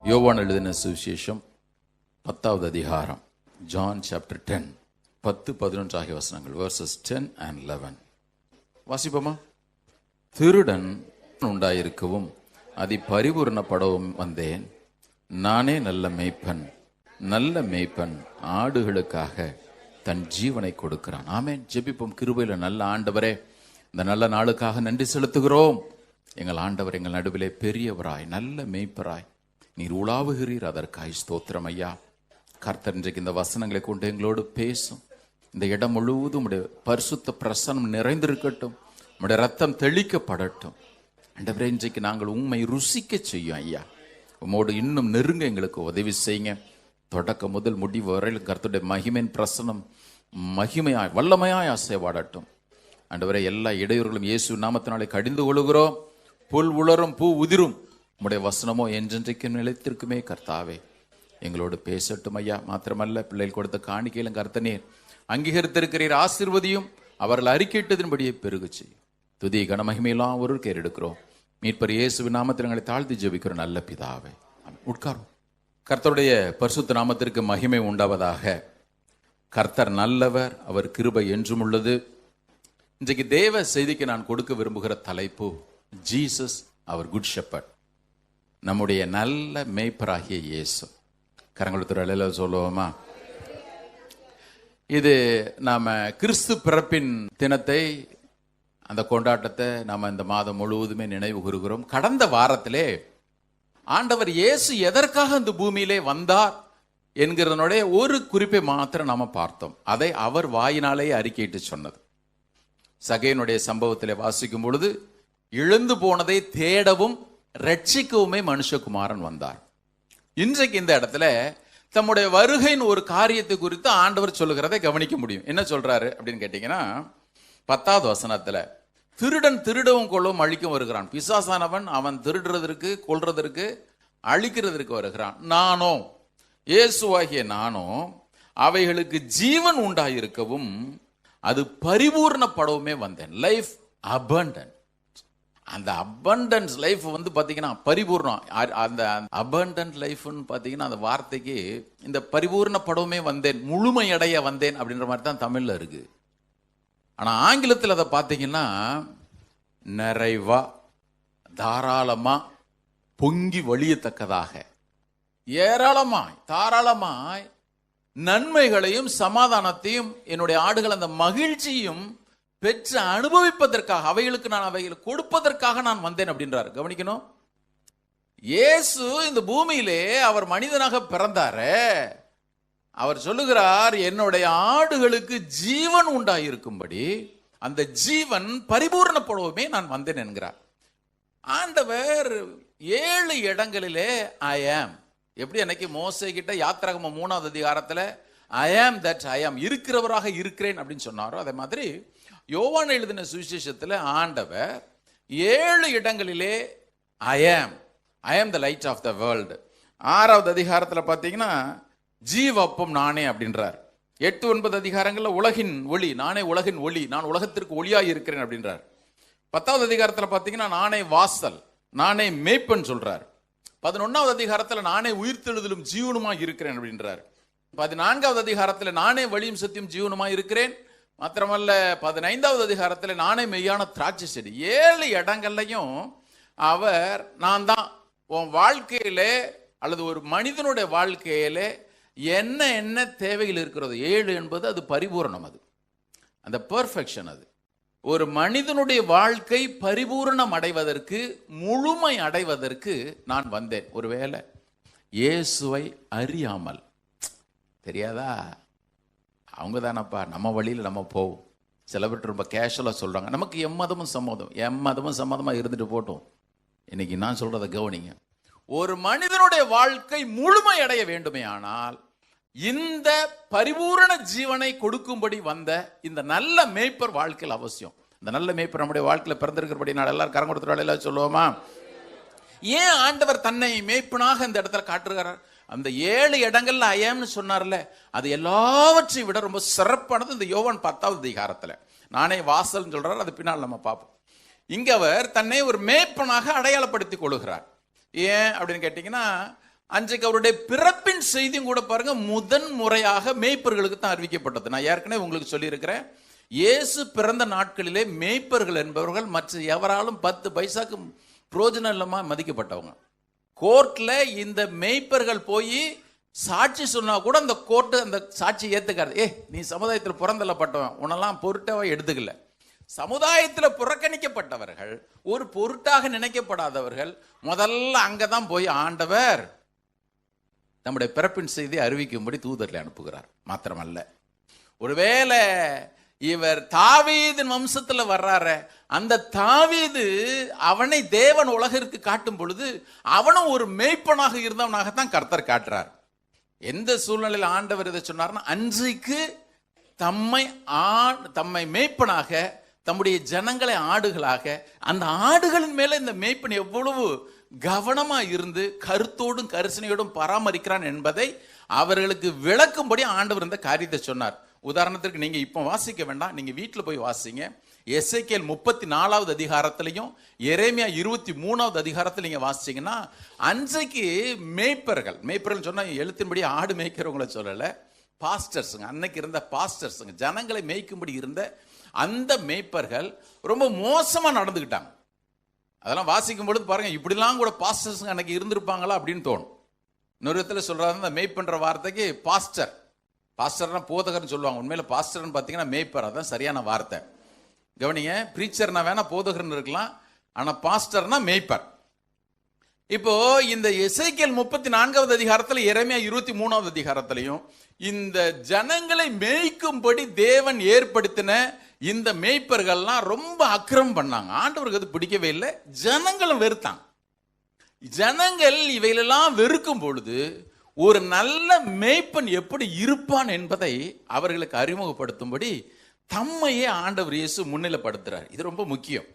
யோவான் எழுதின சுவிசேஷம் 10வது அதிகாரம், John chapter 10, 10-11 ஆகிய வசனங்கள், verses 10 and 11. வாசிப்போமா? திருடன் உண்டாயிருக்கவும் அதை பரிபூரணப்படவும் வந்தேன். நானே நல்ல மேய்ப்பன். நல்ல மேய்ப்பன் ஆடுகளுக்காக தன் ஜீவனை கொடுக்கிறான். ஆமென். ஜெபிப்போம். கிருபையில நல்ல ஆண்டவரே, இந்த நல்ல நாளுக்காக நன்றி செலுத்துகிறோம். எங்கள் ஆண்டவர் எங்கள் நடுவிலே பெரியவராய் நல்ல மேய்ப்பராய் நீர் உலாவுகிறீர். அதற்காய் ஸ்தோத்திரம் ஐயா. கர்த்தர் இன்றைக்கு இந்த வசனங்களை கொண்டு எங்களோடு பேசும். இந்த இடம் முழுவதும் உடைய பரிசுத்த பிரசனம் நிறைந்திருக்கட்டும். உடைய ரத்தம் தெளிக்கப்படட்டும். ஆண்டவரே, இன்றைக்கு நாங்கள் உண்மை ருசிக்க செய்யும் ஐயா. உம்மோடு இன்னும் நெருங்க எங்களுக்கு உதவி செய்யுங்க. தொடக்க முதல் முடிவு வரையில் கர்த்தருடைய மகிமையின் பிரசனம் மகிமையாய் வல்லமையாய் அசைவாடட்டும். ஆண்டவரே, எல்லா இடையூறுகளும் இயேசு நாமத்தினாலே கடிந்து கொள்கிறோம். புல் உலரும் பூ உதிரும், உம்முடைய வசனமோ என்றென்றைக்கும் நிலைத்திருக்குமே. கர்த்தாவே, எங்களோடு பேசட்டும் ஐயா. மாத்திரமல்ல, பிள்ளைகள் கொடுத்த காணிக்கையிலும் கர்த்தனீர் அங்கீகரித்திருக்கிறீர். ஆசீர்வதியும் அவர்கள் அறிக்கையிட்டதின்படியே பெருகு செய்யும். துதி கன மகிமையெல்லாம் ஒரு எடுக்கிறோம். மீட்பர் இயேசுவின் நாமத்தில் எங்களை தாழ்த்தி ஜெபிக்கிற நல்ல பிதாவே. உட்காரும். கர்த்தருடைய பரிசுத்த நாமத்திற்கு மகிமை உண்டாவதாக. கர்த்தர் நல்லவர், அவர் கிருபை என்றும் உள்ளது. இன்றைக்கு தேவ செய்திக்கு நான் கொடுக்க விரும்புகிற தலைப்பு, ஜீசஸ் அவர் குட் ஷெப்பர்ட். நம்முடைய நல்ல மேய்ப்பராகிய இயேசு. கரங்களுத்துறையில சொல்லுவோமா? இது நாம கிறிஸ்து பிறப்பின் தினத்தை, அந்த கொண்டாட்டத்தை நாம இந்த மாதம் முழுவதுமே நினைவு கூறுகிறோம். கடந்த வாரத்திலே ஆண்டவர் இயேசு எதற்காக இந்த பூமியிலே வந்தார் என்கிறதனுடைய ஒரு குறிப்பை மாத்திரம் நாம பார்த்தோம். அதை அவர் வாயினாலேயே அறிக்கையிட்டு சொன்னது. சகையனுடைய சம்பவத்திலே வாசிக்கும் பொழுது, இழந்து போனதை தேடவும் ரட்சிக்கவுமே மனுஷகுமாரன் வந்தார். இன்றைக்கு இந்த இடத்துல தம்முடைய வருகையின் ஒரு காரியத்தை குறித்து ஆண்டவர் சொல்லுகிறதை கவனிக்க முடியும். என்ன சொல்றாரு அப்படின்னு கேட்டீங்கன்னா, 10வது வசனத்துல, திருடன் திருடவும் கொள்ளவும் அழிக்கவும் வருகிறான். பிசாசானவன் அவன் திருடுறதற்கு, கொல்றதற்கு, அழிக்கிறதற்கு வருகிறான். நானோ, இயேசுவாகிய நானோ, அவைகளுக்கு ஜீவன் உண்டாயிருக்கவும் அது பரிபூர்ணப்படவுமே வந்தேன். Life abundant. அந்த அபண்டன்ஸ் லைஃப் பார்த்தீங்கன்னா பரிபூர்ணம். அந்த அபண்டன்ட் லைஃப்னு பார்த்தீங்கன்னா அந்த வார்த்தைக்கு இந்த பரிபூர்ணப்படவுமே வந்தேன், முழுமையடைய வந்தேன் அப்படின்ற மாதிரி தான் தமிழ்ல இருக்கு. ஆனால் ஆங்கிலத்தில் அதை பார்த்தீங்கன்னா நிறைவா, தாராளமா, பொங்கி வழியத்தக்கதாக, ஏராளமாய், தாராளமாய் நன்மைகளையும் சமாதானத்தையும் என்னுடைய ஆடுகள் அந்த மகிழ்ச்சியும் பெற்று அனுபவிப்பதற்காக, அவைகளுக்கு நான் அவைகளை கொடுப்பதற்காக நான் வந்தேன் அப்படின்றார். கவனிக்கணும். இயேசு இந்த பூமியிலே அவர் மனிதனாக பிறந்தாரே, அவர் சொல்லுகிறார், என்னுடைய ஆடுகளுக்கு ஜீவன் உண்டாயிருக்கும்படி அந்த ஜீவன் பரிபூர்ணப்படுவமே நான் வந்தேன் என்கிறார். ஆண்டவர் 7 இடங்களிலே ஐ ஆம், எப்படி அன்னைக்கு மோசே கிட்ட யாத்திராகமம் 3வது அதிகாரத்தில் ஐ ஆம் தட் ஐ ஆம், இருக்கிறவராக இருக்கிறேன் அப்படின்னு சொன்னாரோ, அதே மாதிரி யோவான் எழுதின சுவிசேஷத்தில் ஆண்டவர் 7 இடங்களிலே I am the light of the world. 6வது அதிகாரத்தில் பார்த்தீங்கன்னா ஜீவப்பம் நானே அப்படின்றார். 8-9 அதிகாரங்களில் உலகின் ஒளி, நானே உலகின் ஒளி, நான் உலகத்திற்கு ஒளியாய் இருக்கிறேன் அப்படின்றார். 10வது அதிகாரத்தில் பார்த்தீங்கன்னா நானே வாசல், நானே மேய்ப்பன் சொல்றார். 11வது அதிகாரத்தில் நானே உயிர்த்தெழுதலும் ஜீவனுமாய் இருக்கிறேன் அப்படின்றார். 14வது அதிகாரத்தில் நானே வழியும் சத்தியம் ஜீவனுமாய் இருக்கிறேன். மாத்திரமல்ல, 15வது அதிகாரத்தில் நானே மெய்யான திராட்சை செடி. 7 இடங்கள்லையும் அவர் நான் தான் உன் வாழ்க்கையிலே அல்லது ஒரு மனிதனுடைய வாழ்க்கையிலே என்ன என்ன தேவைகள் இருக்கிறது. 7 என்பது அது பரிபூரணம், அது அந்த பெர்ஃபெக்ஷன். அது ஒரு மனிதனுடைய வாழ்க்கை பரிபூரணம் அடைவதற்கு, முழுமை அடைவதற்கு நான் வந்தேன். ஒருவேளை இயேசுவை அறியாமல், தெரியாதா, அவங்க தானப்பா நம்ம வழியில் நம்ம போவோம். சில பேர் ரொம்ப கேஷுவலாக சொல்கிறாங்க, நமக்கு எம்மதமும் சம்மதமாக இருந்துட்டு போட்டோம். இன்னைக்கு நான் சொல்கிறத கவனிங்க. ஒரு மனிதனுடைய வாழ்க்கை முழுமை அடைய வேண்டுமே ஆனால் இந்த பரிபூரண ஜீவனை கொடுக்கும்படி வந்த இந்த நல்ல மேய்ப்பர் வாழ்க்கையில் அவசியம். இந்த நல்ல மேய்ப்பர் நம்முடைய வாழ்க்கையில் பிறந்திருக்கிறபடி நான் எல்லாரும் கரம் கொடுத்துட்டு எல்லாம் சொல்லுவோமா? ஏன் ஆண்டவர் தன்னை மேய்ப்பனாக இந்த இடத்துல காட்டுகிறார்? அந்த 7 இடங்கள்ல ஐயம்னு சொன்னார்ல, அது எல்லாவற்றையும் விட ரொம்ப சிறப்பானது இந்த யோவான் 10வது அதிகாரத்தில் நானே வாசல் சொல்றார். அது பின்னால் நம்ம பார்ப்போம். இங்க அவர் தன்னை ஒரு மேய்ப்பனாக அடையாளப்படுத்திக் கொள்கிறார். ஏன் அப்படின்னு கேட்டீங்கன்னா, அன்றைக்கு அவருடைய பிறப்பின் செய்தியும் கூட பாருங்க முதன் முறையாக மேய்ப்பர்களுக்கு தான் அறிவிக்கப்பட்டது. நான் ஏற்கனவே உங்களுக்கு சொல்லியிருக்கிறேன், இயேசு பிறந்த நாட்களிலே மேய்ப்பர்கள் என்பவர்கள் மற்ற எவராலும் 10 பைசாக்கு புரோஜனம் இல்லாம மதிக்கப்பட்டவங்க. கோர்ட்ல இந்த மேய்ப்பர்கள் போய் சாட்சி சொன்னா கூட அந்த கோர்ட்டு அந்த சாட்சி ஏத்துக்காது. நீ சமுதாயத்தில் புறந்தள்ளப்பட்டவன், உன்னெல்லாம் பொருட்டாவை எடுத்துக்கல. சமுதாயத்தில் புறக்கணிக்கப்பட்டவர்கள், ஒரு பொருட்டாக நினைக்கப்படாதவர்கள் முதல்ல அங்கதான் போய் ஆண்டவர் நம்முடைய பிறப்பின் செய்தி அறிவிக்கும்படி தூதர்களை அனுப்புகிறார். மாத்திரமல்ல, ஒருவேளை இவர் தாவீதின் வம்சத்துல வர்றாரு, அந்த தாவீது அவனை தேவன் உலகிற்கு காட்டும் பொழுது அவனும் ஒரு மேய்ப்பனாக இருந்தவனாகத்தான் கர்த்தர் காட்டுறார். எந்த சூழ்நிலையில் ஆண்டவர் இதை சொன்னார்னா, அன்றைக்கு தம்மை மேய்ப்பனாக, தம்முடைய ஜனங்களை ஆடுகளாக, அந்த ஆடுகளின் மேல இந்த மேய்ப்பன் எவ்வளவு கவனமா இருந்து கருத்தோடும் கரிசனையோடும் பராமரிக்கிறான் என்பதை அவர்களுக்கு விளக்கும்படி ஆண்டவர் இந்த காரியத்தை சொன்னார். உதாரணத்திற்கு நீங்க இப்ப வாசிக்க வேண்டாம், நீங்க வீட்டில் போய் வாசிங்க. எசேக்கியேல் 34வது அதிகாரத்திலையும் எரேமியா 23வது அதிகாரத்தில் நீங்க வாசிச்சீங்கன்னா, அன்றைக்கு மேய்ப்பர்கள் சொன்னா எழுத்தின்படி ஆடு மேய்க்கிறவங்கள சொல்லல, பாஸ்டர்ஸுங்க, அன்னைக்கு இருந்த பாஸ்டர்ஸுங்க, ஜனங்களை மேய்க்கும்படி இருந்த அந்த மேய்ப்பர்கள் ரொம்ப மோசமா நடந்துக்கிட்டாங்க. அதெல்லாம் வாசிக்கும் பொழுது பாருங்க, இப்படிலாம் கூட பாஸ்டர்ஸுங்க அன்னைக்கு இருந்திருப்பாங்களா அப்படின்னு தோணும். இன்னொரு இடத்துல சொல்றாங்க, இந்த மேய்ப்பன்ற வார்த்தைக்கு பாஸ்டர்னா போதகர்னு சொல்லுவாங்க. உண்மையில பாஸ்டர்னு பார்த்தீங்கன்னா மேய்ப்பர், அதான் சரியான வார்த்தை. கவனிங்க, பிரீச்சர்னா வேணா போதகர்னு இருக்கலாம், ஆனா பாஸ்டர்னா மேய்ப்பர். இப்போ இந்த எசேக்கியேல் 34வது அதிகாரத்தில் எரேமியா 23வது அதிகாரத்திலையும் இந்த ஜனங்களை மேய்க்கும்படி தேவன் ஏற்படுத்தின இந்த மேய்ப்பர்கள்லாம் ரொம்ப அக்கிரமம் பண்ணாங்க. ஆண்டவருக்கு அது பிடிக்கவே இல்லை, ஜனங்களும் வெறுத்தாங்க. ஜனங்கள் இவைகளெல்லாம் வெறுக்கும் பொழுது ஒரு நல்ல மேய்ப்பன் எப்படி இருப்பான் என்பதை அவர்களுக்கு அறிமுகப்படுத்தும்படி தம்மையே ஆண்டவர் இயேசு முன்னிலைப்படுத்துறார். இது ரொம்ப முக்கியம்.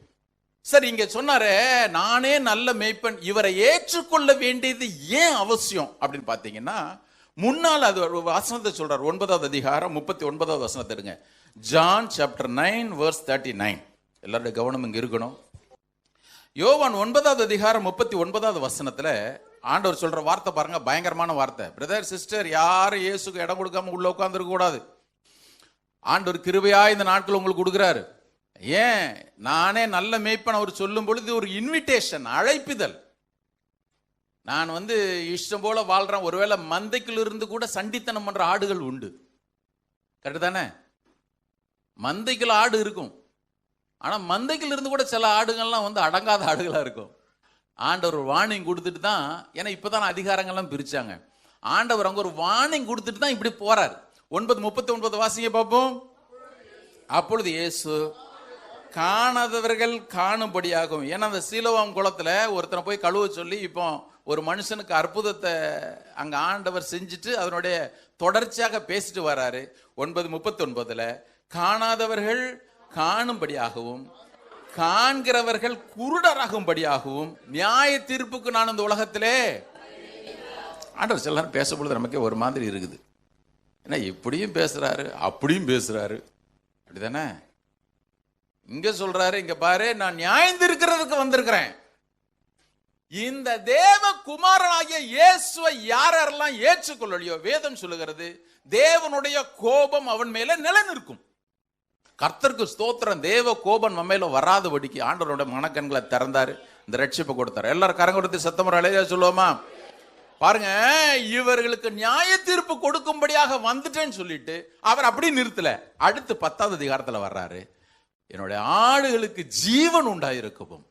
சரி, இங்க சொன்னாரு, நானே நல்ல மேய்ப்பன், இவரை ஏற்றுக்கொள்ள வேண்டியது ஏன் அவசியம் அப்படின்னு பாத்தீங்கன்னா, முன்னால் அது ஒரு வசனத்தை சொல்றார். 9வது அதிகாரம் 39வது வசனத்தை எடுங்க. John chapter 9 verse 39. எல்லாருடைய கவனம் இங்க இருக்கணும். யோவான் 9வது அதிகாரம் 39வது வசனத்துல ஆண்டவர் சொல்ற வார்த்தை பாருங்க, பயங்கரமான வார்த்தை. பிரதர் சிஸ்டர், யாரும் இயேசுக்கு இடம் கொடுக்காம உள்ள உட்கார்ந்து இருக்க கூடாது. ஆண்டவர் கிருபையா இந்த நாட்கள் உங்களுக்கு கொடுக்கிறாரு. ஏன்? நானே நல்ல மேய்ப்பன் அவர் சொல்லும் பொழுது ஒரு இன்விடேஷன், அழைப்பிதழ். நான் இஷ்டம் போல வாழ்றேன். ஒருவேளை மந்தைக்குள்ள இருந்து கூட சண்டித்தனம் பண்ற ஆடுகள் உண்டு, கரெக்ட் தானே? மந்தைக்குள்ள ஆடு இருக்கும், ஆனா மந்தைக்குள்ள இருந்து கூட சில ஆடுகள்லாம் அடங்காத ஆடுகளா இருக்கும். ஆண்டவர் ஒரு வார்னிங் கொடுத்துட்டு தான், ஏன்னா இப்பதான் அதிகாரங்கள்லாம் பிரிச்சாங்க. ஆண்டவர் அங்க ஒரு வார்னிங் கொடுத்துட்டு தான் இப்படி போறாரு. 9:39 வாசிங்க பார்ப்போம். அப்பொழுது இயேசு காணாதவர்கள் காணும்படியாகும். ஏன்னா அந்த சீலோவாம் குளத்துல ஒருத்தனை போய் கழுவ சொல்லி இப்போ ஒரு மனுஷனுக்கு அற்புதத்தை அங்க ஆண்டவர் செஞ்சுட்டு அதனுடைய தொடர்ச்சியாக பேசிட்டு வர்றாரு. 9:39 காணாதவர்கள் காணும்படியாகவும் காண்கிறவர்கள் குருடராகும்படியாகவும் நியாய தீர்ப்புக்கு நான் இந்த உலகத்திலே. ஆண்டவர் சில நேரம் பேசப்பொழுது நமக்கே ஒரு மாதிரி இருக்குது. ஏன்னா இப்படியும் பேசுறாரு அப்படியும் பேசுறாரு, அப்படிதானே? இங்க சொல்றாரு, இங்க பாரு, நான் நியாயந்திருக்கிறதுக்கு வந்திருக்கிறேன். இந்த தேவ குமாரனாகிய இயேசுவை யாரெல்லாம் ஏற்றுக்கொள்ளலையோ, வேதம் சொல்லுகிறது, தேவனுடைய கோபம் அவன் மேல நிலைநிற்கும். கர்த்தருக்கு ஸ்தோத்திரம். தேவ கோபம் நம்ம மேல வராதபடிக்கு ஆண்டவரோட மனக்கண்களை திறந்தாரு, இந்த ரட்சிப்பை கொடுத்தாரு. எல்லாரும் கரம் கொடுத்து சத்தம் அழையா சொல்லுவோமா? பாருங்க, இவர்களுக்கு நியாய தீர்ப்பு கொடுக்கும்படியாக வந்துட்டேன்னு சொல்லிட்டு அவர் அப்படி நிறுத்தல. அடுத்து 10வது அதிகாரத்துல வர்றாரு, என்னுடைய ஆடுகளுக்கு ஜீவன் உண்டாயிருக்கவும்.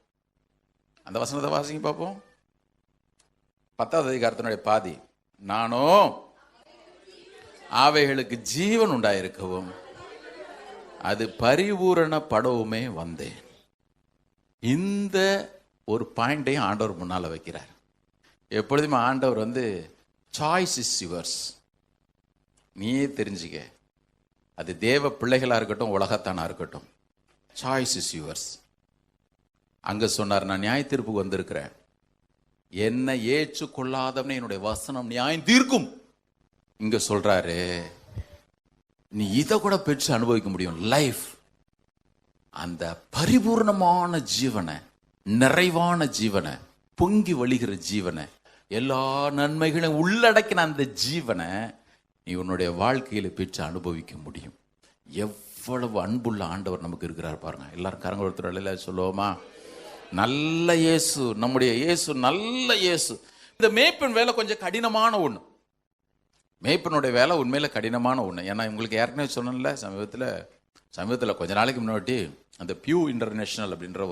அந்த வசனத்தை வாசிங்க பார்ப்போம். 10வது அதிகாரத்தினுடைய பாதி. நானோ அவைகளுக்கு ஜீவன் உண்டாயிருக்கவும் அது பரிபூரணப்படவுமே வந்தேன். இந்த ஒரு பாயிண்டையும் ஆண்டவர் முன்னால வைக்கிறார். எப்பொழுதுமே ஆண்டவர் சாய்ஸ் இஸ் யுவர்ஸ், நீயே தெரிஞ்சுக்க. அது தேவ பிள்ளைகளா இருக்கட்டும், உலகத்தானா இருக்கட்டும், சாய்ஸ் இஸ் யுவர்ஸ். அங்க சொன்னார், நான் நியாய தீர்ப்புக்கு வந்திருக்கிறேன், என்னை ஏற்றுக்கொள்ளாதவனே என்னுடைய வசனம் நியாயம் தீர்க்கும். இங்க சொல்றாரு, நீ இதை கூட பெற்று அனுபவிக்க முடியும். லைஃப், அந்த பரிபூர்ணமான ஜீவனை, நிறைவான ஜீவனை, பொங்கி வழிகிற ஜீவனை எல்லா நன்மைகளையும் உள்ளடக்கின அந்த ஜீவனை நீ உன்னுடைய வாழ்க்கையில பெற்று அனுபவிக்க முடியும். எவ்வளவு அன்புள்ள ஆண்டவர் நமக்கு இருக்கிறார் பாருங்க. எல்லாரும் கரங்கள் ஒருத்தர் சொல்லுவோமா? நல்ல இயேசு, நம்முடைய இயேசு நல்ல இயேசு. இந்த மேய்ப்பன் வேலை கொஞ்சம் கடினமான ஒண்ணு. மேய்ப்பனுடைய வேலை உண்மையில கடினமான ஒண்ணு. ஏன்னா உங்களுக்கு ஏற்கனவே சொன்னேன்ல, சமீபத்தில் கொஞ்ச நாளைக்கு முன்னாடி அந்த பியூ இன்டர்நேஷனல் அப்படின்ற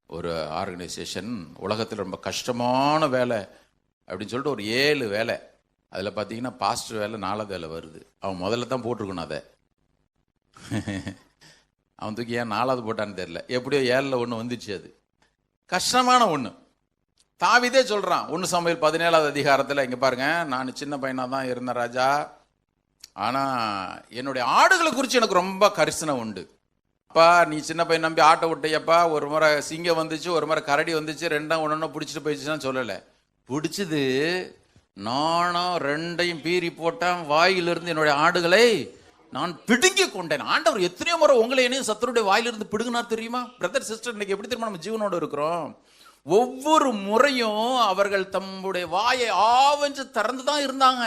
ஒரு ஆர்கனைசேஷன் உலகத்தில் ரொம்ப கஷ்டமான வேலை அப்படின்னு சொல்லிட்டு ஒரு 7 வேலை, அதில் பார்த்தீங்கன்னா பாஸ்டர் வேலை 4வது வேலை வருது. அவன் முதல்ல தான் போட்டிருக்கணும். அதை அவன் தூக்கி ஏன் 4வது போட்டான்னு தெரியல, எப்படியோ 7ல் 1 வந்துச்சு. அது கஷ்டமான ஒன்று. தாவீதே சொல்கிறான் 1 சாமுவேல் 17வது அதிகாரத்தில், இங்கே பாருங்க, நான் சின்ன பையனாக தான் இருந்தேன் ராஜா, ஆனால் என்னுடைய ஆடுகளை குறித்து எனக்கு ரொம்ப கரிசனை உண்டு. அப்பா நீ சின்ன பையன் நம்பி ஆட்டை விட்டையப்பா, ஒரு முறை சிங்கம் வந்துச்சு, ஒரு முறை கரடி வந்துச்சு, ரெண்டும் ஒன்று பிடிச்சிட்டு போயிடுச்சுன்னு சொல்லலை. பிடிச்சது நானும் 2ஐயும் பீறி போட்டேன், வாயிலிருந்து என்னுடைய ஆடுகளை நான் பிடுங்கி கொண்டேன். ஆண்டவர் எத்தனையோ முறை உங்களை என்னையும் சத்துருடைய வாயிலிருந்து பிடுங்கினார் தெரியுமா? பிரதர் சிஸ்டர், இன்னைக்கு எப்படி தெரியுமா நம்ம ஜீவனோடு இருக்கிறோம்? ஒவ்வொரு முறையும் அவர்கள் தம்முடைய வாயை ஆவஞ்சு திறந்து தான் இருந்தாங்க.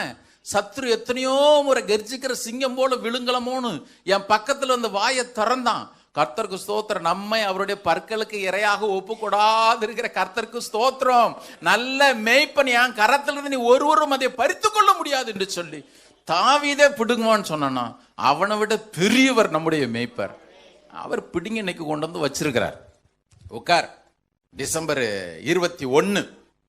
சத்ரு எத்தனையோ முறை கர்ஜிக்கிற சிங்கம் போல விழுங்கலமோன்னு என் பக்கத்துல வந்து வாயை திறந்தான். கர்த்தருக்கு ஸ்தோத்திரம். நம்மை அவருடைய பற்களுக்கு இரையாக ஒப்பு கொடாது இருக்கிற கர்த்தருக்கு ஸ்தோத்திரம். நல்ல மேய்ப்பன் என் கரத்திலிருந்து நீ ஒருவரும் அதை பறித்து கொள்ள முடியாது என்று சொல்லி தாவீதே பிடுங்குவான்னு சொன்னானா, அவனை விட பெரியவர் நம்முடைய மேய்ப்பர். அவர் பிடுங்கி இன்னைக்கு கொண்டு வந்து வச்சிருக்கிறார். உட்கார். டிசம்பர் 21,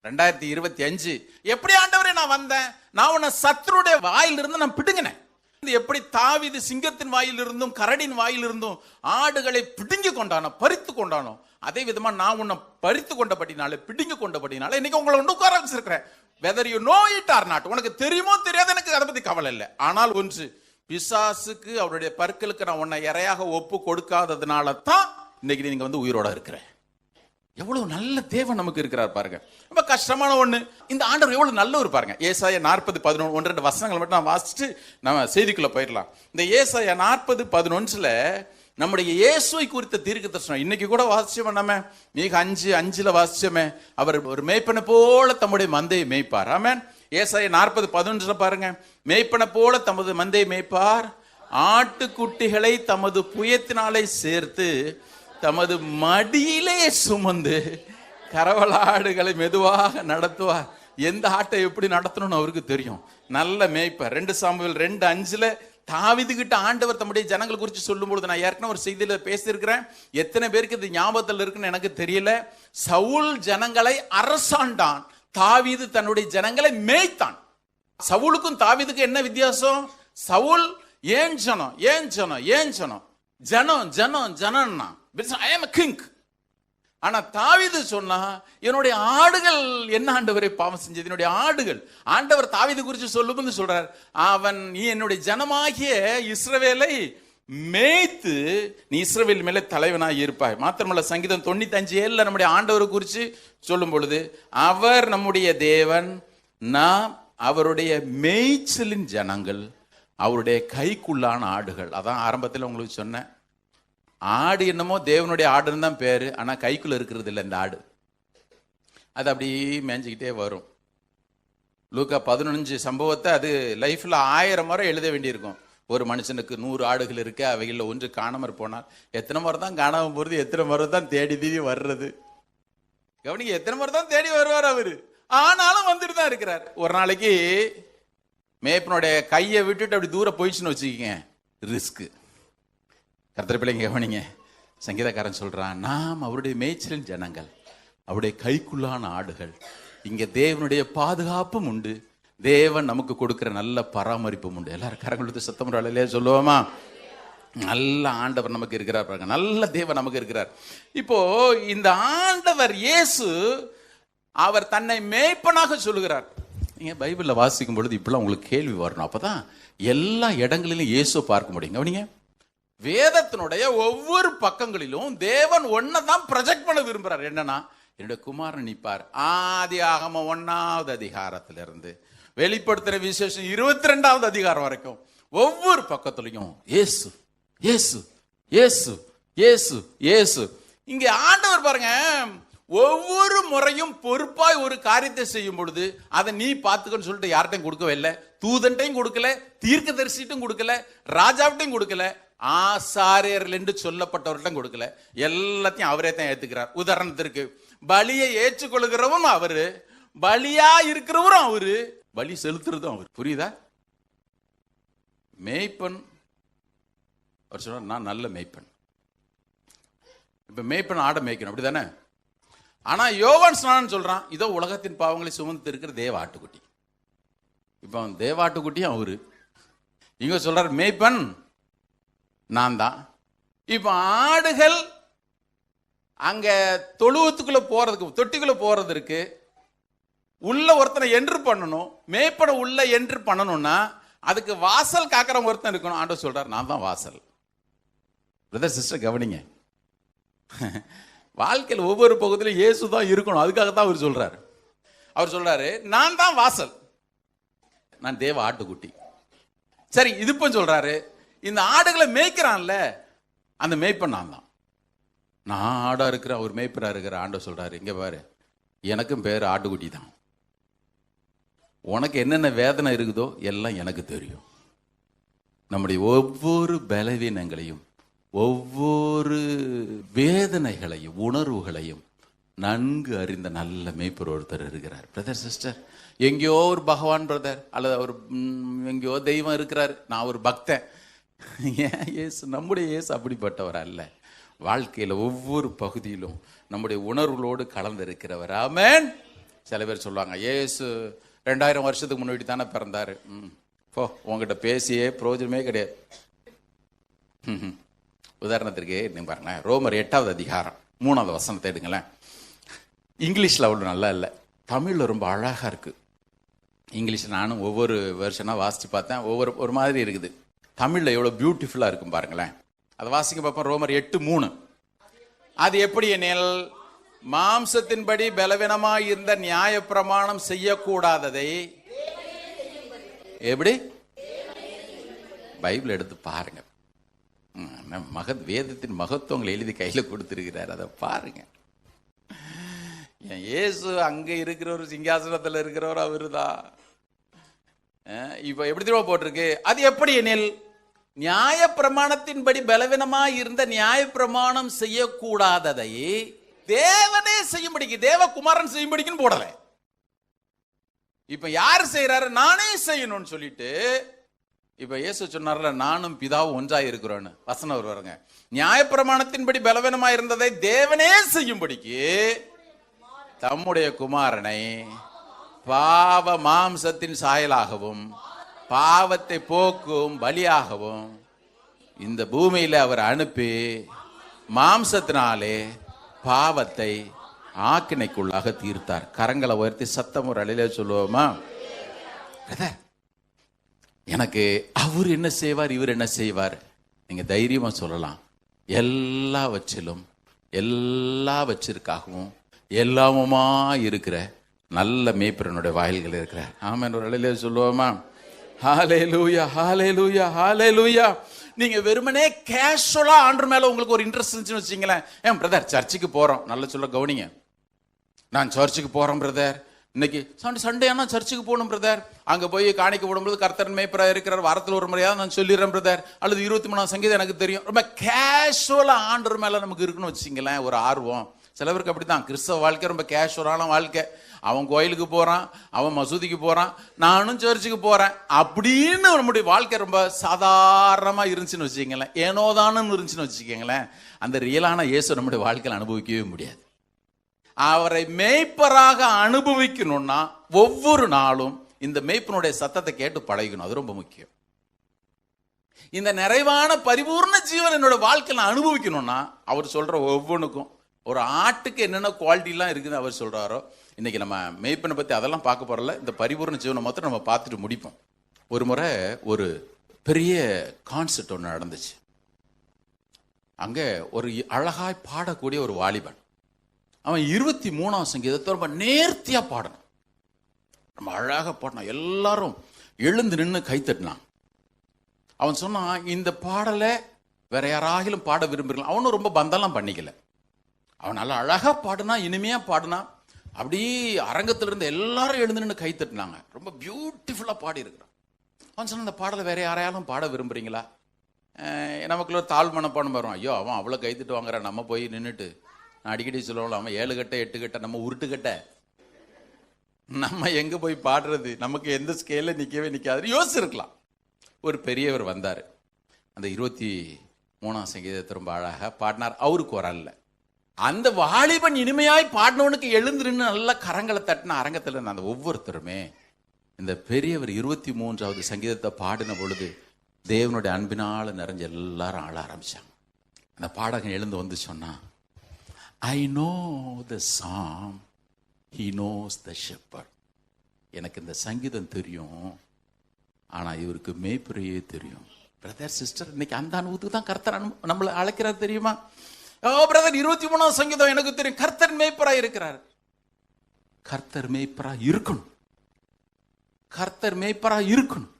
2025. எப்படி ஆண்டவரே நான் வந்தேன்? நான் உன்னை சத்ருடைய வாயிலிருந்து நான் பிடுங்கினேன். எப்படி தாவீது சிங்கத்தின் வாயிலிருந்தும் கரடின் வாயிலிருந்தும் ஆடுகளை பிடுங்கி கொண்டானோ, பறித்து கொண்டானோ, அதே விதமா நான் உன்னை பறித்து கொண்டபடினால, பிடுங்கி கொண்டபடினால இன்னைக்கு உங்களை ஒன்று உட்கார வச்சிருக்கிறேன். Whether you know it or not, உனக்கு தெரியுமோ தெரியாது, எனக்கு அதை பத்தி கவலை இல்லை. ஆனால் ஒன்று, பிசாசுக்கு அவருடைய பற்களுக்கு நான் உன்னை இரையாக ஒப்பு கொடுக்காததுனால தான் இன்னைக்கு நீங்க வந்து உயிரோட இருக்கிற. எவ்வளவு நல்ல தேவன் நமக்கு இருக்கிறார் பாருங்க. ரொம்ப கஷ்டமான ஒண்ணு. இந்த ஆண்டவர் எவ்வளவு நல்லவர் பாருங்க. ஏசாயா 40:11 1-2 வசனங்கள் மட்டும் நான் வாசிச்சுட்டு நம்ம செய்திக்குள்ள போயிடலாம். இந்த ஏசாயா 40:11 நம்முடைய இயேசுவை குறித்த தீர்க்கதரிசனம் இன்னைக்கு கூட வாசிச்சோமே. நம்ம மீக 5:5 வாசிச்சோமே, அவர் ஒரு மேய்ப்பனை போல தம்முடைய மந்தையை மேய்ப்பார். ஆமென். ஏசாயா 40:11 பாருங்க, மேய்ப்பனை போல தமது மந்தையை மேய்ப்பார், ஆட்டுக்குட்டிகளை தமது புயத்தினாலே சேர்த்து தமது மடியிலே சுமந்து கரவலாடுகளை மெதுவாக நடத்துவார். எந்த ஆட்டை எப்படி நடத்தணும்னு அவருக்கு தெரியும். நல்ல மேய்ப்பர். 2 சாமுவேல் 2:5 தாவீது கிட்ட ஆண்டவர் தம்முடைய ஜனங்கள் குறித்து சொல்லும் பொழுது, நான் ஏற்கனவே ஒரு செய்தியில பேசியிருக்கிறேன், எத்தனை பேருக்கு இது ஞாபகத்தில் இருக்குன்னு எனக்கு தெரியல. சவுல் ஜனங்களை அரசாண்டான், தாவீது தன்னுடைய ஜனங்களை மேய்த்தான். சவுலுக்கும் தாவீதுக்கும் என்ன வித்தியாசம்? சவுல் ஏன் ஜனம் ஏன் ஜனம் ஏன் ஜனம் ஜனம் ஜனம் ஜனம்னா I am a king. ஆனா தாவீது சொன்னா, என்னுடைய ஆடுகள் என்ன ஆண்டவரை பாவம் செஞ்சது, என்னுடைய ஆடுகள். ஆண்டவர் தாவீது குறித்து சொல்லும்போது சொல்றார், அவன் நீ என்னுடைய ஜனமாகிய இஸ்ரவேலை மேய்த்து நீ இஸ்ரவேல் மேலே தலைவனாய் இருப்பாய். மாத்திரமல்ல, சங்கீதம் 95:7 நம்முடைய ஆண்டவரை குறித்து சொல்லும் பொழுது, அவர் நம்முடைய தேவன், நாம் அவருடைய மேய்ச்சலின் ஜனங்கள், அவருடைய கைக்குள்ளான ஆடுகள். அதான் ஆரம்பத்தில் உங்களுக்கு சொன்னேன், ஆடு என்னமோ தேவனுடைய ஆடுன்னு தான் பேரு, ஆனா கைக்குள்ள இருக்கிறது இல்லை. இந்த ஆடு அது அப்படியே மேய்ஞ்சிக்கிட்டே வரும். லூக்கா 15 சம்பவத்தை அது லைஃப்ல 1000 முறை எழுத வேண்டியிருக்கும். ஒரு மனுஷனுக்கு 100 ஆடுகள் இருக்கு, அவைகளில் ஒன்று காணாமற் போனால் எத்தனை முறை தான் காணாம போறது, எத்தனை முறை தான் தேடி தேடி வர்றது. கவனிங்க, எத்தனை முறை தான் தேடி வருவார் அவரு, ஆனாலும் வந்துட்டு தான் இருக்கிறார். ஒரு நாளைக்கு மேய்ப்பனுடைய கையை விட்டுட்டு அப்படி தூரம் போயிடுச்சுன்னு வச்சுக்கோங்க, ரிஸ்க். கர்த்தர் பிள்ளைங்க கவனிங்க, சங்கீதக்காரன் சொல்றான், நாம் அவருடைய மேய்ச்சலின் ஜனங்கள், அவருடைய கைக்குள்ளான ஆடுகள். இங்க தேவனுடைய பாதுகாப்பும் உண்டு, தேவன் நமக்கு கொடுக்கிற நல்ல பராமரிப்பும் உண்டு. எல்லாரும் கரங்களுக்கு சத்தம் இல்லையா சொல்லுவோமா? நல்ல ஆண்டவர் நமக்கு இருக்கிறார் பாருங்க, நல்ல தேவன் நமக்கு இருக்கிறார். இப்போ இந்த ஆண்டவர் இயேசு அவர் தன்னை மேய்ப்பனாக சொல்லுகிறார். நீங்க பைபிள்ல வாசிக்கும் பொழுது இப்பெல்லாம் உங்களுக்கு கேள்வி வரணும், அப்பதான் எல்லா இடங்களிலும் இயேசு பார்க்க முடியும். கவனிங்க, வேதத்தினுடைய ஒவ்வொரு பக்கங்களிலும் தேவன் ஒன்னதான் ப்ரொஜெக்ட் பண்ண விரும்புறார். என்னன்னா, என்னுடைய குமாரன் நிப்பார். ஆதி ஆகமம் 1வது அதிகாரத்திலிருந்து வெளிப்படுத்துற விசேஷம் 22வது அதிகாரம் வரைக்கும் ஒவ்வொரு பக்கத்திலையும் இயேசு இயேசு இயேசு இயேசு இயேசு. இங்க ஆண்டவர் பாருங்க, ஒவ்வொரு முறையும் பொறுப்பாய் ஒரு காரியத்தை செய்யும் பொழுது அதை நீ பார்த்துக்கன்னு சொல்லிட்டு யார்கிட்டையும் கொடுக்கவே இல்லை. தூதன்ட்டையும் கொடுக்கல, தீர்க்கதரிசிட்டும் கொடுக்கல, ராஜாவிட்டையும் கொடுக்கல, ஆசாரியர்கள் என்று சொல்லப்பட்டவர்கிட்டும் கொடுக்கல. எல்லாத்தையும் அவரே தான் ஏத்துக்கிறார். உதாரணத்திற்கு பலியை ஏற்றுக்கொள்கிறவரும் அவரு, பலியா இருக்கிறவரும் அவரு, பலி செலுத்துறதும் அவரு. புரியுதா? மேய்ப்பன் அவர் சொன்னார், நான் நல்ல மேய்ப்பன். இப்ப மேய்ப்பன் ஆடை மேய்க்கணும், அப்படிதானே? ஆனா யோவான் ஸ்நானன் சொல்றான், இதோ உலகத்தின் பாவங்களை சுமந்து இருக்கிற தேவ ஆட்டுக்குட்டி. இப்ப தேவ ஆட்டுக்குட்டியும் அவரு. இங்க சொல்றாரு மேய்ப்பன் நான் தான். இப்ப ஆடுகள் அங்க தொழுவத்துக்குள்ள போறதுக்கு, தொட்டிக்குள்ள போறதுக்கு உள்ள ஒருத்தனை என்ட்ரு பண்ணணும். மேய்ப்பனை உள்ள என்ட்ரு பண்ணணும்னா அதுக்கு வாசல் காக்கிறவங்க ஒருத்தன் இருக்கணும். ஆண்டவர் சொல்றாரு, நான் தான் வாசல். பிரதர் சிஸ்டர் கவனிங்க, வாழ்க்கையில் ஒவ்வொரு பகுதியிலும் இயேசு தான் இருக்கணும். அதுக்காக தான் அவர் சொல்றாரு. அவர் சொல்றாரு, நான் தான் வாசல், நான் தேவ ஆட்டுக்குட்டி. சரி, இதுப்ப சொல்றாரு, இந்த ஆடுகளை மேய்க்கிறான்ல அந்த மேய்ப்பன் நான் தான். நான் ஆடா இருக்கிறேன், அவர் மேய்ப்பரா இருக்கிற. ஆண்டவர் சொல்றாரு, இங்க பாரு, எனக்கும் பேர் ஆட்டுக்குட்டி தான். உனக்கு என்னென்ன வேதனை இருக்குதோ எல்லாம் எனக்கு தெரியும். நம்முடைய ஒவ்வொரு பலவீனங்களையும், ஒவ்வொரு வேதனைகளையும், உணர்வுகளையும் நன்கு அறிந்த நல்ல மேய்ப்பர் ஒருத்தர் இருக்கிறார். பிரதர் சிஸ்டர், எங்கேயோ ஒரு பகவான் பிரதர் அல்லது அவர் எங்கேயோ தெய்வம் இருக்கிறார், நான் ஒரு பக்தன். ஏன் இயேசு, நம்முடைய இயேசு அப்படிப்பட்டவர் அல்ல. வாழ்க்கையில் ஒவ்வொரு பகுதியிலும் நம்முடைய உணர்வுகளோடு கலந்து இருக்கிறவர். ஆமென். சில பேர் சொல்லுவாங்க, இயேசு 2000 வருஷத்துக்கு முன்னாடி தானே பிறந்தாரு. போ, உங்ககிட்ட பேசியே பிரயோஜனமே கிடையாது. உதாரணத்திற்கு நீங்க பாருங்களேன், ரோமர் 8வது அதிகாரம் 3வது வசனத்தை எடுங்களேன். இங்கிலீஷில் அவ்வளோ நல்லா இல்லை, தமிழில் ரொம்ப அழகாக இருக்கு. இங்கிலீஷ் நானும் ஒவ்வொரு வருஷனாக வாசித்து பார்த்தேன், ஒரு மாதிரி இருக்குது. தமிழில் எவ்வளோ பியூட்டிஃபுல்லாக இருக்கும் பாருங்களேன். அதை வாசிக்க பார்ப்போம். ரோமர் 8:3. அது எப்படி எனில், மாம்சத்தின்படி பலவீனமாய் இருந்த நியாய பிரமாணம் செய்யக்கூடாததை, எப்படி பைபிள் எடுத்து பாருங்க. வேதத்தின் மகத்துவங்களை எழுதி கையில கொடுத்திருக்கிறார், அதை பாருங்க. இயேசு அங்க இருக்கிற ஒரு சிங்காசனத்தில் இருக்கிறவர் அவருதான். இப்ப எப்படி திரும்ப போட்டிருக்கு, அது எப்படி எனில் நியாய பிரமாணத்தின்படி பலவீனமாய் இருந்த நியாய பிரமாணம் செய்யக்கூடாததை தேவனே செய்யும்படிக்கு, தேவகுமாரன் செய்யும்படிக்குன்னு போடல. இப்ப யாரு செய்யறாரு, நானே செய்யணும்னு சொல்லிட்டு. இப்ப இயேசு சொன்னார்ல, நானும் பிதாவும் ஒன்றாய் இருக்கிறோன்னு வசனம் வருவாருங்க. நியாயப்பிரமாணத்தின்படி பலவீனமா இருந்ததை தேவனே செய்யும்படிக்கு தம்முடைய குமாரனை பாவ மாம்சத்தின் சாயலாகவும் பாவத்தை போக்கும் பலியாகவும் இந்த பூமியில அவர் அனுப்பி மாம்சத்தினாலே பாவத்தை ஆக்கினைக்குள்ளாக தீர்த்தார். கரங்களை உயர்த்தி சத்தம் ஒரு அலையில சொல்லுவோமா? எனக்கு அவர் என்ன செய்வார், இவர் என்ன செய்வார், நீங்க தைரியமா சொல்லலாம். எல்லாவற்றிலும் எல்லாவற்றிற்காகவும் எல்லாமுமா இருக்கிற நல்ல மேய்ப்பரனுடைய வாயில்கள் இருக்கிற ஆமென் ஒரு அலையில சொல்லுவோமா? ஹல்லேலூயா, ஹல்லேலூயா, ஹல்லேலூயா. நீங்க வெறுமனே கேஷுவலா ஆண்டவர் மேல உங்களுக்கு ஒரு இன்ட்ரெஸ்ட் இருந்துச்சுன்னு வச்சுங்களேன். ஏன் பிரதர் சர்ச்சுக்கு போறோம், நல்ல சொல்ல கவனிங்க. நான் சர்ச்சுக்கு போறேன் பிரதர், இன்னைக்கு சண்டே ஆனா சர்ச்சுக்கு போகணும் பிரதர், அங்க போய் காணிக்க போடும்போது கர்த்தர் மேய்ப்பரா இருக்கிறார், வாரத்தில் ஒரு முறையாவது நான் சொல்லிடுறேன் பிரதர், அல்லது 23ஆம் சங்கீதம் எனக்கு தெரியும். ரொம்ப கேஷுவலா ஆண்டவர் மேல நமக்கு இருக்குன்னு வச்சுங்களேன் ஒரு ஆர்வம். சில பேருக்கு அப்படித்தான். கிறிஸ்தவ வாழ்க்கை ரொம்ப கேஷுவலான வாழ்க்கை. அவன் கோயிலுக்கு போறான், அவன் மசூதிக்கு போறான், நானும் சர்ச்சுக்கு போறேன் அப்படின்னு நம்முடைய வாழ்க்கை ரொம்ப சாதாரணமா இருந்துச்சுன்னு வச்சுக்கங்களேன், ஏனோதானு இருந்துச்சுன்னு வச்சுக்கங்களேன். அந்த ரியலான இயேசு நம்முடைய வாழ்க்கையில் அனுபவிக்கவே முடியாது. அவரை மேய்ப்பராக அனுபவிக்கணும்னா ஒவ்வொரு நாளும் இந்த மேய்ப்பனுடைய சத்தத்தை கேட்டு பழகணும். அது ரொம்ப முக்கியம். இந்த நிறைவான பரிபூர்ண ஜீவன் என்னோட வாழ்க்கையில் நான் அனுபவிக்கணும்னா அவர் சொல்ற ஒவ்வொன்றுக்கும், ஒரு ஆட்டுக்கு என்னென்ன குவாலிட்டிலாம் இருக்குன்னு அவர் சொல்றாரோ. இன்னைக்கு நம்ம மேய்ப்பனை பத்தி அதெல்லாம் பார்க்க போறல, இந்த பரிபூர்ண ஜீவனை மாத்திரம் நம்ம பார்த்துட்டு முடிப்போம். ஒரு முறை ஒரு பெரிய கான்சர்ட் ஒன்று நடந்துச்சு. அங்க ஒரு அழகாய் பாடக்கூடிய ஒரு வாலிபன், அவன் 23ஆம் சங்கீதத்தை ரொம்ப நேர்த்தியா பாடணும், ரொம்ப அழகா பாடினான். எல்லாரும் எழுந்து நின்று கைத்தட்டினான். அவன் சொன்னான், இந்த பாடலை வேற யாராகிலும் பாட விரும்புகிறான். அவனும் ரொம்ப பந்தெல்லாம் பண்ணிக்கல, அவன் நல்லா அழகா பாடுனா, இனிமையா பாடுனா. அப்படியே அரங்கத்துல இருந்து எல்லாரும் எழுந்து நின்று கை தட்டினாங்க. ரொம்ப பியூட்டிஃபுல்லா பாடி இருக்கிறான். அவன் சொன்ன, அந்த பாடலை வேற யாரையாலும் பாட விரும்புறீங்களா? நமக்குள்ள ஒரு தாழ் மனப்பாடம் வரும். ஐயோ, அவன் அவ்வளோ கை தட்டு வாங்குறான், நம்ம போய் நின்றுட்டு. நான் அடிக்கடி சொல்லுவோம்ல, அவன் 7 கட்டை 8 கட்டை, நம்ம உருட்டு கட்டை, நம்ம எங்க போய் பாடுறது? நமக்கு எந்த ஸ்கேல நிக்கவே நிக்காது யோசிச்சிருக்கலாம். ஒரு பெரியவர் வந்தார். அந்த 23ஆம் சங்கீதத்தை ரொம்ப அழகா பாடினார். அவருக்கு வரல. அந்த வாலிபன் இனிமையாய் பாடினவனுக்கு எழுந்துருன்னு நல்ல கரங்களை தட்டின அரங்கத்தில் இருந்த அந்த ஒவ்வொருத்தருமே இந்த பெரியவர் 23வது சங்கீதத்தை பாடின பொழுது தேவனுடைய அன்பினால நிறைஞ்ச எல்லாரும் ஆள ஆரம்பிச்சாங்க. அந்த பாடகன் எழுந்து வந்து சொன்னா, I know the song, he knows the shepherd. எனக்கு இந்த சங்கீதம் தெரியும், ஆனா இவருக்கு மேய்ப்பரையே தெரியும். பிரதர் சிஸ்டர், இன்னைக்கு அந்த அனுபவத்துக்கு தான் கர்த்தர் நம்மளை அழைக்கிறார் தெரியுமா? ஓ பிரதர், 23ஆம் சங்கீதம் எனக்கு தெரியும், கர்த்தர் மேய்ப்பரா இருக்கிறார். கர்த்தர் மேய்ப்பரா இருக்கணும், கர்த்தர் மேய்ப்பரா இருக்கணும்.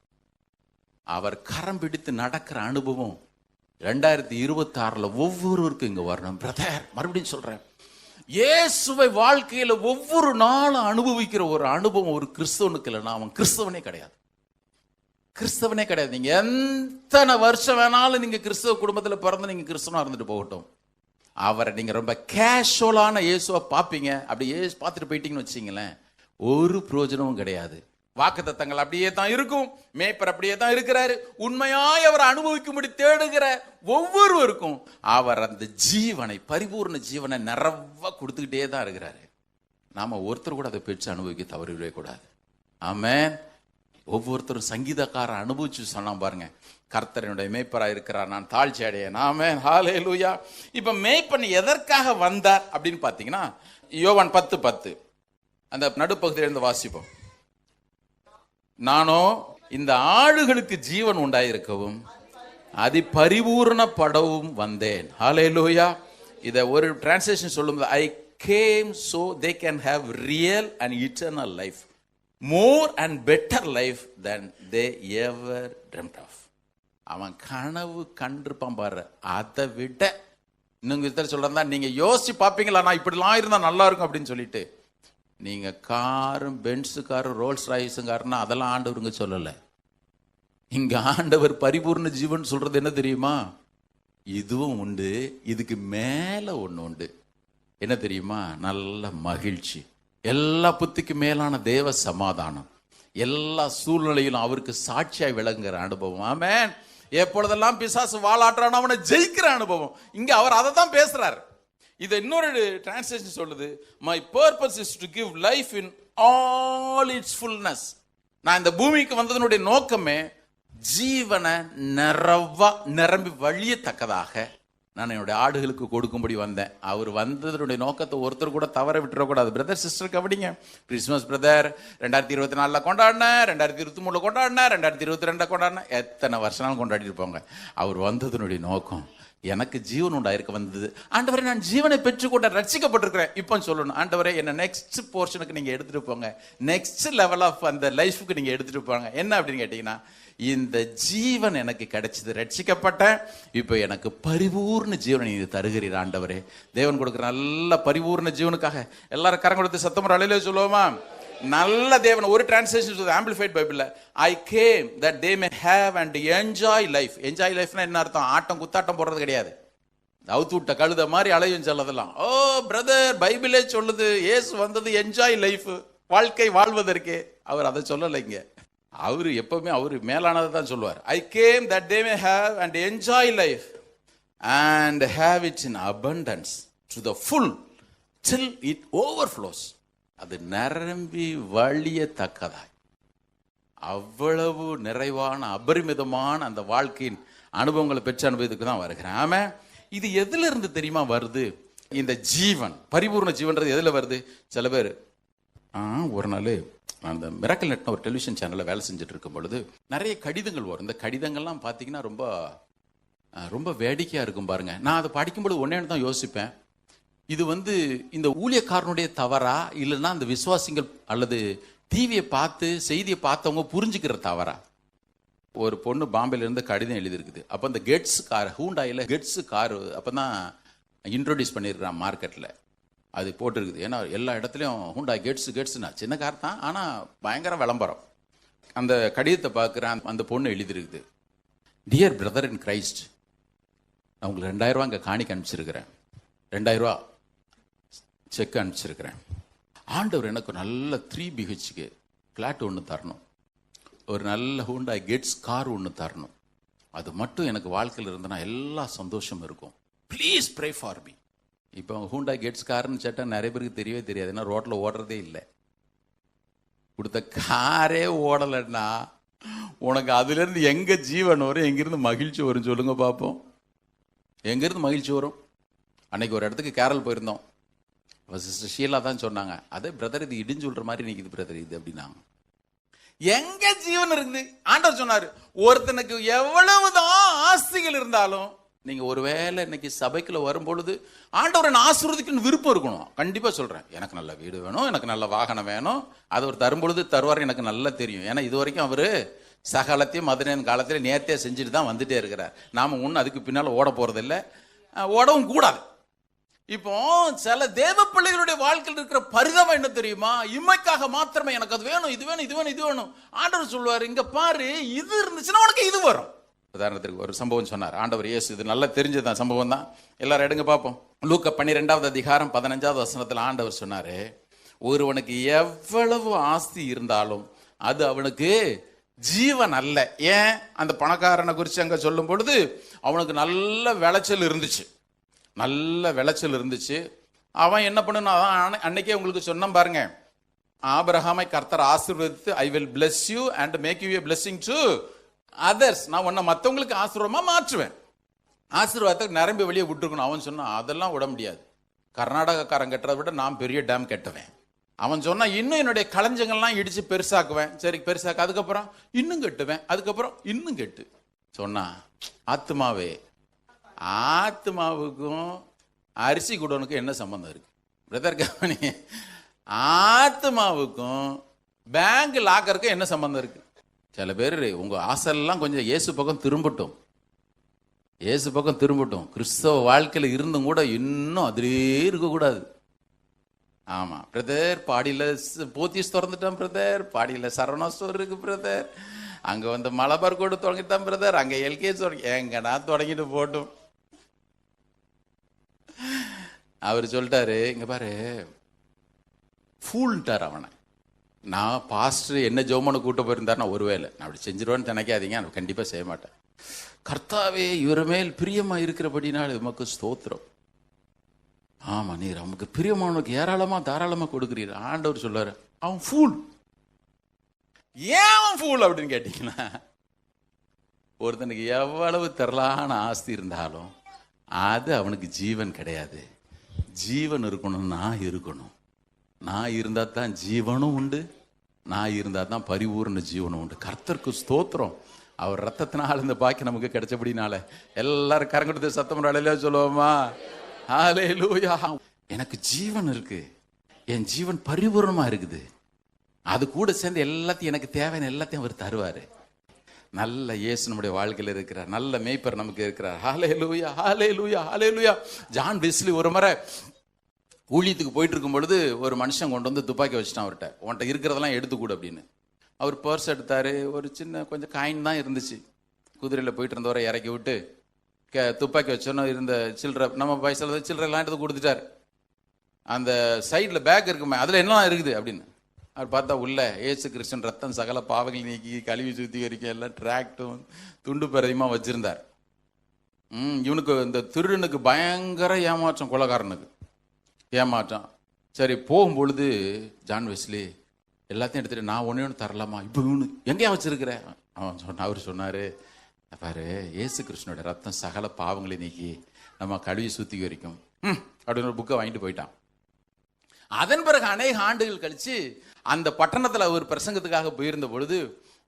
அவர் கரம் பிடித்து நடக்கிற அனுபவம் 2026 ஒவ்வொருவருக்கும் இங்க வரணும். பிரதர், மறுபடியும் சொல்றேன், இயேசுவை வாழ்க்கையில ஒவ்வொரு நாளும் அனுபவிக்கிற ஒரு அனுபவம் ஒரு கிறிஸ்தவனுக்கு இல்லைன்னா அவன் கிறிஸ்தவனே கிடையாது. கிறிஸ்தவனே கிடையாது. நீங்க எத்தனை வருஷம் வேணாலும் நீங்க கிறிஸ்தவ குடும்பத்தில் பிறந்து நீங்க கிறிஸ்தவனா இருந்துட்டு போகட்டும், அவரை நீங்க ரொம்ப கேஷுவலான இயேசுவை பார்ப்பீங்க. அப்படி இயேசு பார்த்துட்டு போயிட்டீங்கன்னு வச்சிங்களேன், ஒரு பிரயோஜனமும் கிடையாது. வாக்குத்தத்தங்கள் அப்படியே தான் இருக்கும், மேய்ப்பர் அப்படியே தான் இருக்கிறாரு. உண்மையாய் அவர் அனுபவிக்கும்படி தேடுகிற ஒவ்வொருவருக்கும் அவர் அந்த ஜீவனை, பரிபூர்ண ஜீவனை நிறைவா கொடுத்துக்கிட்டே தான் இருக்கிறாரு. நாம ஒருத்தர் கூட அதை பெற்று அனுபவிக்க தவறிவிடவே கூடாது. ஆமென். ஒவ்வொருத்தரும் சங்கீதக்காரன் அனுபவிச்சு சொன்னான் பாருங்க, கர்த்தரனுடைய மேய்ப்பராக இருக்கிறார், நான் தாழ்ச்சி அடையேன். ஆமென், ஹல்லேலூயா. இப்ப மேய்ப்பன் எதற்காக வந்தார் அப்படின்னு பாத்தீங்கன்னா, யோவான் 10:10 அந்த நடுப்பகுதியிலிருந்து வாசிப்போம். நானோ இந்த ஆடுகளுக்கு ஜீவன் உண்டாயிருக்கவும் அது பரிபூர்ணப்படவும் வந்தேன். ஹல்லேலூயா. இத ஒரு டிரான்ஸ்லேஷன் சொல்லும்போது, I came so they can have real and eternal life, more and better life than they ever dreamt of. அவன் கனவு கண்டிருப்பான் பாரு, அதை விட இன்னும் சொல்றதா, நீங்க யோசிச்சு பார்ப்பீங்களா, நான் இப்படிலாம் இருந்தா நல்லா இருக்கும் அப்படின்னு சொல்லிட்டு. நீங்க காரும் பென்ஸ் காரும் ரோல்ஸ் ராய்ஸும் காருன்னா அதெல்லாம் ஆண்டவருங்க சொல்லல. இங்க ஆண்டவர் பரிபூர்ண ஜீவன் சொல்றது என்ன தெரியுமா? இதுவும் உண்டு, இதுக்கு மேல ஒண்ணு உண்டு. என்ன தெரியுமா? நல்ல மகிழ்ச்சி, எல்லா புத்திக்கு மேலான தேவ சமாதானம், எல்லா சூழ்நிலையிலும் அவருக்கு சாட்சியாய் விளங்குற அனுபவம். ஆமென். எப்பொழுதெல்லாம் பிசாசு வாளாட்டுறானோ அவனை ஜெயிக்கிற அனுபவம். இங்க அவர் அதை தான் பேசுறாரு. இது இன்னொரு டிரான்ஸ்லேஷன் சொல்லுது, my purpose is to give life in all it's fullness. நான் இந்த பூமிக்கு வந்ததனுடைய நோக்கமே ஜீவனை நிரம்பி வழியத்தக்கதாக நான் என்னுடைய ஆடுகளுக்கு கொடுக்கும்படி வந்தேன். அவர் வந்ததனுடைய நோக்கத்தை ஒருத்தர் கூட தவற விட்டுறக்கூடாது. பிரதர் சிஸ்டர் கவனிங்க, கிறிஸ்துமஸ் பிரதர் 2024 கொண்டாடினேன், 2023 கொண்டாடினேன், 2022 கொண்டாடினேன், எத்தனை வருஷம் கொண்டாடிட்டு போங்க. அவர் வந்ததனுடைய நோக்கம் எனக்கு ஜீவன் உண்டாயிருக்க வந்தது. ஆண்டவரே, நான் ஜீவனை பெற்றுக்கொண்ட ரட்சிக்கப்பட்டிருக்கிறேன். இப்போ சொல்லணும், ஆண்டவரே என்ன நெக்ஸ்ட் போர்ஷனுக்கு நீங்க எடுத்துட்டு போங்க, நெக்ஸ்ட் லெவல் ஆஃப் அந்த லைஃபுக்கு நீங்க எடுத்துட்டு போங்க. என்ன அப்படின்னு கேட்டீங்கன்னா, இந்த ஜீவன் எனக்கு கிடைச்சது, ரட்சிக்கப்பட்டேன், இப்போ எனக்கு பரிபூர்ண ஜீவனை நீங்க தருகிறீர் ஆண்டவரே. தேவன் கொடுக்குற நல்ல பரிபூர்ண ஜீவனுக்காக எல்லாரும் கரம் கொடுத்து சத்தம் அலையில சொல்லுவோமா? நல்ல தேவன். ஒரு டிரான்ஸ்லேஷன் ஆம்பிளிஃபைட் பைபிள்ல, I came that they may have and enjoy life. Enjoy லைஃப்னா என்ன அர்த்தம்? ஆட்டம் குத்தாட்டம் போடுறது கிடையாது, அவுத்து விட்ட கழுத மாதிரி அலையும் சொல்லதெல்லாம். ஓ பிரதர், பைபிளே சொல்லுது இயேசு வந்தது என்ஜாய் லைஃப், வாழ்க்கை வாழ்வதற்கே. அவர் அதை சொல்லலைங்க. அவரு எப்பவுமே அவரு மேலானதை தான் சொல்லுவார். ஐ came that they may have and enjoy life and have it in abundance to the full till it overflows. அது நிரம்பி வழியத்தக்கதாய் அவ்வளவு நிறைவான அபரிமிதமான அந்த வாழ்க்கையின் அனுபவங்களை பெற்ற அனுபவத்துக்கு தான் வருகிறேன். ஆமா, இது எதுல இருந்து தெரியுமா வருது? இந்த ஜீவன், பரிபூர்ண ஜீவன்றது எதுல வருது? சில பேர் ஒரு நாள் அந்த மிராக்கிள் நெட்னு ஒரு டெலிவிஷன் சேனலில் வேலை செஞ்சுட்டு இருக்கும் பொழுது நிறைய கடிதங்கள் வரும். இந்த கடிதங்கள்லாம் பார்த்தீங்கன்னா ரொம்ப ரொம்ப வேடிக்கையாக இருக்கும் பாருங்க. நான் அதை படிக்கும்பொழுது ஒன்னே தான் யோசிப்பேன், இது இந்த ஊழியக்காரனுடைய தவறா, இல்லைன்னா அந்த விசுவாசிகள் அல்லது டிவியை பார்த்து செய்தியை பார்த்தவங்க புரிஞ்சுக்கிற தவறா? ஒரு பொண்ணு பாம்பேல இருந்து கடிதம் எழுதியிருக்குது. அப்போ இந்த கெட்ஸ் கார், ஹூண்டாயில் கெட்ஸ் கார் அப்போ தான் இன்ட்ரோடியூஸ் பண்ணியிருக்கிறான் மார்க்கெட்டில். அது போட்டிருக்குது. ஏன்னா எல்லா இடத்துலையும் ஹூண்டா கெட்ஸ்னா சின்ன கார் தான், ஆனால் பயங்கர விளம்பரம். அந்த கடிதத்தை பார்க்குறேன், அந்த பொண்ணு எழுதிருக்குது, டியர் பிரதர் இன் கிரைஸ்ட், நான் உங்களுக்கு 2000 ரூபா இங்கே காணிக்க அனுப்பிச்சிருக்கிறேன், 2000 ரூபா செக் அனுப்பிச்சிருக்கிறேன். ஆண்டவர் எனக்கு நல்ல 3 BHK ஃப்ளாட் ஒன்று தரணும், ஒரு நல்ல ஹூண்டா கெட்ஸ் கார் ஒன்று தரணும். அது மட்டும் எனக்கு வாழ்க்கையில் இருந்தனா எல்லா சந்தோஷம் இருக்கும். Please pray for me. இப்போ ஹூண்டா கெட்ஸ் கார்னு சேட்டா நிறைய பேருக்கு தெரியவே தெரியாது. ஏன்னா ரோட்டில் ஓடுறதே இல்லை. கொடுத்த காரே ஓடலைன்னா உனக்கு அதுலேருந்து எங்கே ஜீவன் வரும், எங்கேருந்து மகிழ்ச்சி வரும் சொல்லுங்க பார்ப்போம். எங்கேருந்து மகிழ்ச்சி வரும்? அன்னைக்கு ஒரு இடத்துக்கு கேரள் போயிருந்தோம். சிஸ்டர் ஷீலா தான் சொன்னாங்க, அதே பிரதர் இது இடிஞ்சு சொல்ற மாதிரி நிற்குது பிரதர் இது அப்படின்னாங்க. எங்க ஜீவன் இருக்குது? ஆண்டவர் சொன்னாரு, ஒருத்தனுக்கு எவ்வளவுதான் ஆஸ்திகள் இருந்தாலும் நீங்க ஒருவேளை இன்னைக்கு சபைக்குள்ள வரும்பொழுது ஆண்டவரை ஆசீர்வதிக்கணும் விருப்பம் இருக்கணும். கண்டிப்பா சொல்றேன், எனக்கு நல்ல வீடு வேணும், எனக்கு நல்ல வாகனம் வேணும், அது ஒரு தரும்பொழுது தருவார் எனக்கு நல்லா தெரியும். ஏன்னா இது வரைக்கும் அவரு சகலத்தையும் மதுரையின் காலத்தில் நேர்த்தியா செஞ்சுட்டு தான் வந்துட்டே இருக்கிறார். நாம ஒன்றும் அதுக்கு பின்னால் ஓட போறதில்லை, ஓடவும் கூடாது. இப்போ சில தேவ பிள்ளைகளுடைய வாழ்க்கையில் இருக்கிற பரிதாபம் என்ன தெரியுமா? இம்மைக்காக மாத்திரமே எனக்கு அது வேணும், இது வேணும், இது வேணும், இது வேணும். ஆண்டவர் சொல்லுவாரு, இங்க பாரு, இது இருந்துச்சுன்னா உனக்கு இது வரும். உதாரணத்திற்கு ஒரு சம்பவம் சொன்னார் ஆண்டவர் இயேசு. இது நல்லா தெரிஞ்சதான் சம்பவம் தான், எல்லாரும் எடுங்க பார்ப்போம். லூக்கா 12வது அதிகாரம் 15வது வசனத்தில் ஆண்டவர் சொன்னாரு, ஒருவனுக்கு எவ்வளவு ஆஸ்தி இருந்தாலும் அது அவனுக்கு ஜீவன் அல்ல. ஏன்? அந்த பணக்காரனை குறித்து அங்க சொல்லும் பொழுது அவனுக்கு நல்ல விளைச்சல் இருந்துச்சு, நல்ல விளைச்சல் இருந்துச்சு. அவன் என்ன பண்ணணும், அன்னைக்கே உங்களுக்கு சொன்ன பாருங்க, ஆபிரகாமை கர்த்தர் ஆசீர்வதித்து I will bless you and make you a blessing to others. நான் உன்னை மற்றவங்களுக்கு ஆசீர்வாதமா மாற்றுவேன். ஆசீர்வாதத்துக்கு நிரம்பி வெளியே விட்டுருக்கணும். அவன் சொன்னான், அதெல்லாம் விட முடியாது, கர்நாடகக்காரன் கட்டுறதை விட நான் பெரிய டேம் கட்டுவேன். அவன் சொன்னா, இன்னும் என்னுடைய களஞ்சங்கள்லாம் இடிச்சு பெருசாக்குவேன். சரி பெருசாக்க, அதுக்கப்புறம் இன்னும் கட்டுவேன், அதுக்கப்புறம் இன்னும் கெட்டு சொன்னா, ஆத்மாவே, ஆத்மாவுக்கும் அரிசி குடோனுக்கும் என்ன சம்பந்தம் இருக்கு பிரதர்? கவனி, ஆத்மாவுக்கும் பேங்க் லாக்கருக்கும் என்ன சம்பந்தம் இருக்கு? சில பேர் உங்க ஆசையெல்லாம் கொஞ்சம் இயேசு பக்கம் திரும்பட்டும், இயேசு பக்கம் திரும்பட்டும். கிறிஸ்தவ வாழ்க்கையில் இருந்தும் கூட இன்னும் அதிலே இருக்கக்கூடாது. ஆமா பிரதர், பாடியில போத்தீஸ் திறந்துட்டான் பிரதர், பாடியில சரவணா ஸ்டோர் இருக்கு பிரதர், அங்க வந்து மலபார் கோடு தொடங்கிட்டான் பிரதர், அங்க எல்கேஜி எங்கடா தொடங்கிட்டு போட்டும். அவர் சொல்லிட்டாரு, இங்க பாரு, ஃபூல்ட்டார் அவனை. நான் பாஸ்டர் என்ன ஜோமனை கூட்ட போயிருந்தாருன்னா, ஒருவேளை நான் அப்படி செஞ்சிருவேன்னு நினைக்காதீங்க, நான் கண்டிப்பா செய்ய மாட்டேன். கர்த்தாவே இவர மேல் பிரியமா இருக்கிறபடினால் உமக்கு ஸ்தோத்திரம். ஆமா, நீர் நமக்கு பிரியமானவனுக்கு ஏராளமா தாராளமா கொடுக்கிறீர். ஆண்டவர் சொல்றாரு, அவன் ஃபூல். ஏன் அவன் ஃபூல் அப்படின்னு கேட்டீங்கன்னா, ஒருத்தனுக்கு எவ்வளவு திரளான ஆஸ்தி இருந்தாலும் அது அவனுக்கு ஜீவன் கிடையாது. ஜீவன் இருக்கணும், நான் இருக்கணும். நான் இருந்தா தான் ஜீவனும் உண்டு, நான் இருந்தா தான் பரிபூர்ண ஜீவனும் உண்டு. கர்த்தருக்கு ஸ்தோத்திரம். அவர் ரத்தத்தினால் இந்த பாக்கி நமக்கு கிடைச்சபடினால எல்லாரும் கரங்கெடுத்து சத்தம் அலையில சொல்லுவோமா, ஹல்லேலூயா. எனக்கு ஜீவன் இருக்கு, என் ஜீவன் பரிபூர்ணமா இருக்குது. அது கூட சேர்ந்து எல்லாத்தையும் எனக்கு தேவையான எல்லாத்தையும் அவர் தருவாரு. நல்ல இயேசு நம்முடைய வாழ்க்கையில் இருக்கிறார், நல்ல மேய்ப்பர் நமக்கு இருக்கிறார். ஹல்லேலூயா, ஹல்லேலூயா, ஹல்லேலூயா. ஜான் வெஸ்லி ஒரு முறை ஊழியத்துக்கு போயிட்டு இருக்கும் பொழுது ஒரு மனுஷன் கொண்டு வந்து துப்பாக்கி வச்சுட்டான் அவர்கிட்ட, உன்கிட்ட இருக்கிறதெல்லாம் எடுத்துக்கூட அப்படின்னு. அவர் பர்ஸ் எடுத்தாரு, ஒரு சின்ன கொஞ்சம் காயின் தான் இருந்துச்சு. குதிரையில் போயிட்டு இருந்தவரை இறக்கி விட்டு துப்பாக்கி வச்சோன்னா இருந்த சில்லறை, நம்ம பைசால சில்லறைலாம் எடுத்து கொடுத்துட்டார். அந்த சைடில் பேக் இருக்குமே, அதில் என்னலாம் இருக்குது அப்படின்னு அவர் பார்த்தா, உள்ள ஏசு கிறிஸ்டன் ரத்தம் சகல பாவங்கள் நீக்கி கழுவி சுத்திகரிக்க எல்லாம் டிராக்டும் துண்டு பிரதியமாக வச்சிருந்தார். இவனுக்கு இந்த திருடனுக்கு பயங்கர ஏமாற்றம், கொலைகாரனுக்கு ஏமாற்றம். சரி போகும்பொழுது ஜான் வெஸ்லி எல்லாத்தையும் எடுத்துட்டு, நான் ஒன்று தரலாமா, இப்போ இவனு எங்கேயா வச்சிருக்கிற? அவர் சொன்னார், பாரு, ஏசு கிருஷ்ணனுடைய ரத்தம் சகல பாவங்களை நீக்கி நம்ம கழுவி சுத்திகரிக்கும் அப்படின்னு ஒரு புக்கை வாங்கிட்டு போயிட்டான். அதன் பிறகு அநேக ஆண்டுகள் கழிச்சு அந்த பட்டணத்தில் அவர் பிரசங்கத்துக்காக போயிருந்த பொழுது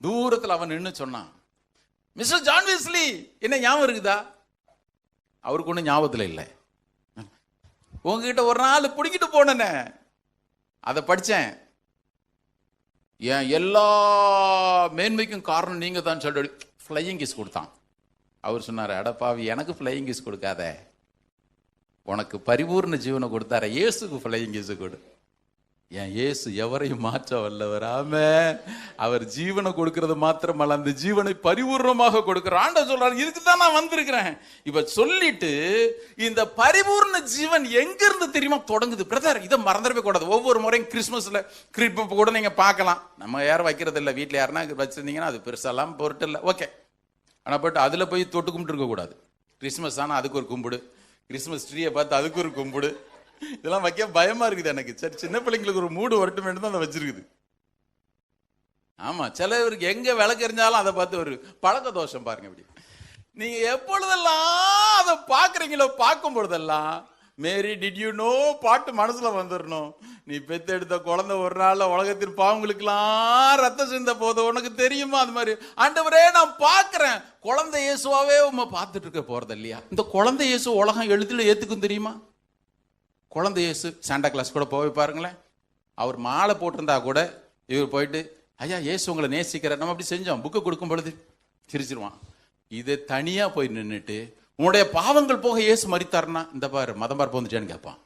தூரத்தில் அவன் நின்று சொன்னான், மிஸ்டர் ஜான் வெஸ்லி, என்ன ஞாபகம் இருக்குதா? அவருக்கு ஒன்றும் ஞாபகத்தில் இல்லை. உங்ககிட்ட ஒரு நாள் பிடிக்கிட்டு போனேன்னு அதை படித்தேன், என் எல்லா மேன்மைக்கும் காரணம் நீங்க தான் சொல்லி ஃப்ளையிங் கிஸ் கொடுத்தான். அவர் சொன்னார், அடப்பாவி, எனக்கு ஃப்ளையிங் கிஸ் கொடுக்காத, உனக்கு பரிபூர்ண ஜீவனை கொடுத்தார இயேசுக்கு ஃப்ளையிங் கிஸ் கொடு. என் இயேசு எவரையும் மாற்ற வல்லவர். ஆமென். அவர் ஜீவனை கொடுக்கிறது மாத்திரமல்ல, அந்த ஜீவனை பரிபூர்ணமாக கொடுக்கிறார். ஆண்டவர் சொல்றாரு, இதுக்கு தான் நான் வந்திருக்கிறேன். இப்ப சொல்லிட்டு இந்த பரிபூர்ண ஜீவன் எங்க இருந்து தெரியுமா தொடங்குது? பிரதர், இதை மறந்துடவே கூடாது. ஒவ்வொரு முறையும் கிறிஸ்மஸ்ல கூட நீங்க பார்க்கலாம். நம்ம யாரும் வைக்கிறது இல்லை. வீட்டில் யாருன்னா வச்சிருந்தீங்கன்னா அது பெருசாலாம் பொருட்டு இல்லை, ஓகே. ஆனால் பட் அதில் போய் தொட்டு கும்பிட்டு இருக்கக்கூடாது. கிறிஸ்மஸ் ஆனால் அதுக்கு ஒரு கும்பிடு, கிறிஸ்மஸ் ட்ரீயை பார்த்து அதுக்கு ஒரு கும்பிடு. இதெல்லாம் வைக்க பயமா இருக்குது எனக்கு. சரி, சின்ன பிள்ளைங்களுக்கு ஒரு மூடு வரட்டும் தான் அதை வச்சிருக்குது. ஆமா, சிலவருக்கு எங்க விளக்கு எரிஞ்சாலும் அதை பார்த்து ஒரு பழக்க தோஷம் பாருங்க. இப்படி நீங்க எப்பொழுதெல்லாம் அதை பாக்குறீங்களோ, பார்க்கும் பொழுதெல்லாம் மேரி டிட் யூ நோ பாட்டு மனசுல வந்துடணும். நீ பெத்தெடுத்த குழந்தை ஒரு நாள்ல உலகத்தின் பாவங்களுக்கெல்லாம் ரத்தம் சிந்த போது உனக்கு தெரியுமா? அது மாதிரி ஆண்டவரே நான் பாக்குறேன். குழந்தை இயேசுவாவே உண்மை பார்த்துட்டு இருக்க போறது இல்லையா? இந்த குழந்தை இயேசு உலகம் எழுத்துல ஏத்துக்கும் தெரியுமா? குழந்தை இயேசு சாண்டா கிளாஸ் கூட போய் பாருங்களேன். அவர் மாலை போட்டிருந்தா கூட இவர் போயிட்டு, ஐயா இயேசு உங்களை நேசிக்கிறார், நம்ம அப்படி செஞ்சோம் புக்கு கொடுக்கும் பொழுது சிரிச்சிருவான். இதை தனியா போய் நின்றுட்டு உன்னுடைய பாவங்கள் போக இயேசு மரித்தாருன்னா, இந்த பாரு மதம் பார்ப்பு வந்துட்டேன்னு கேட்பான்.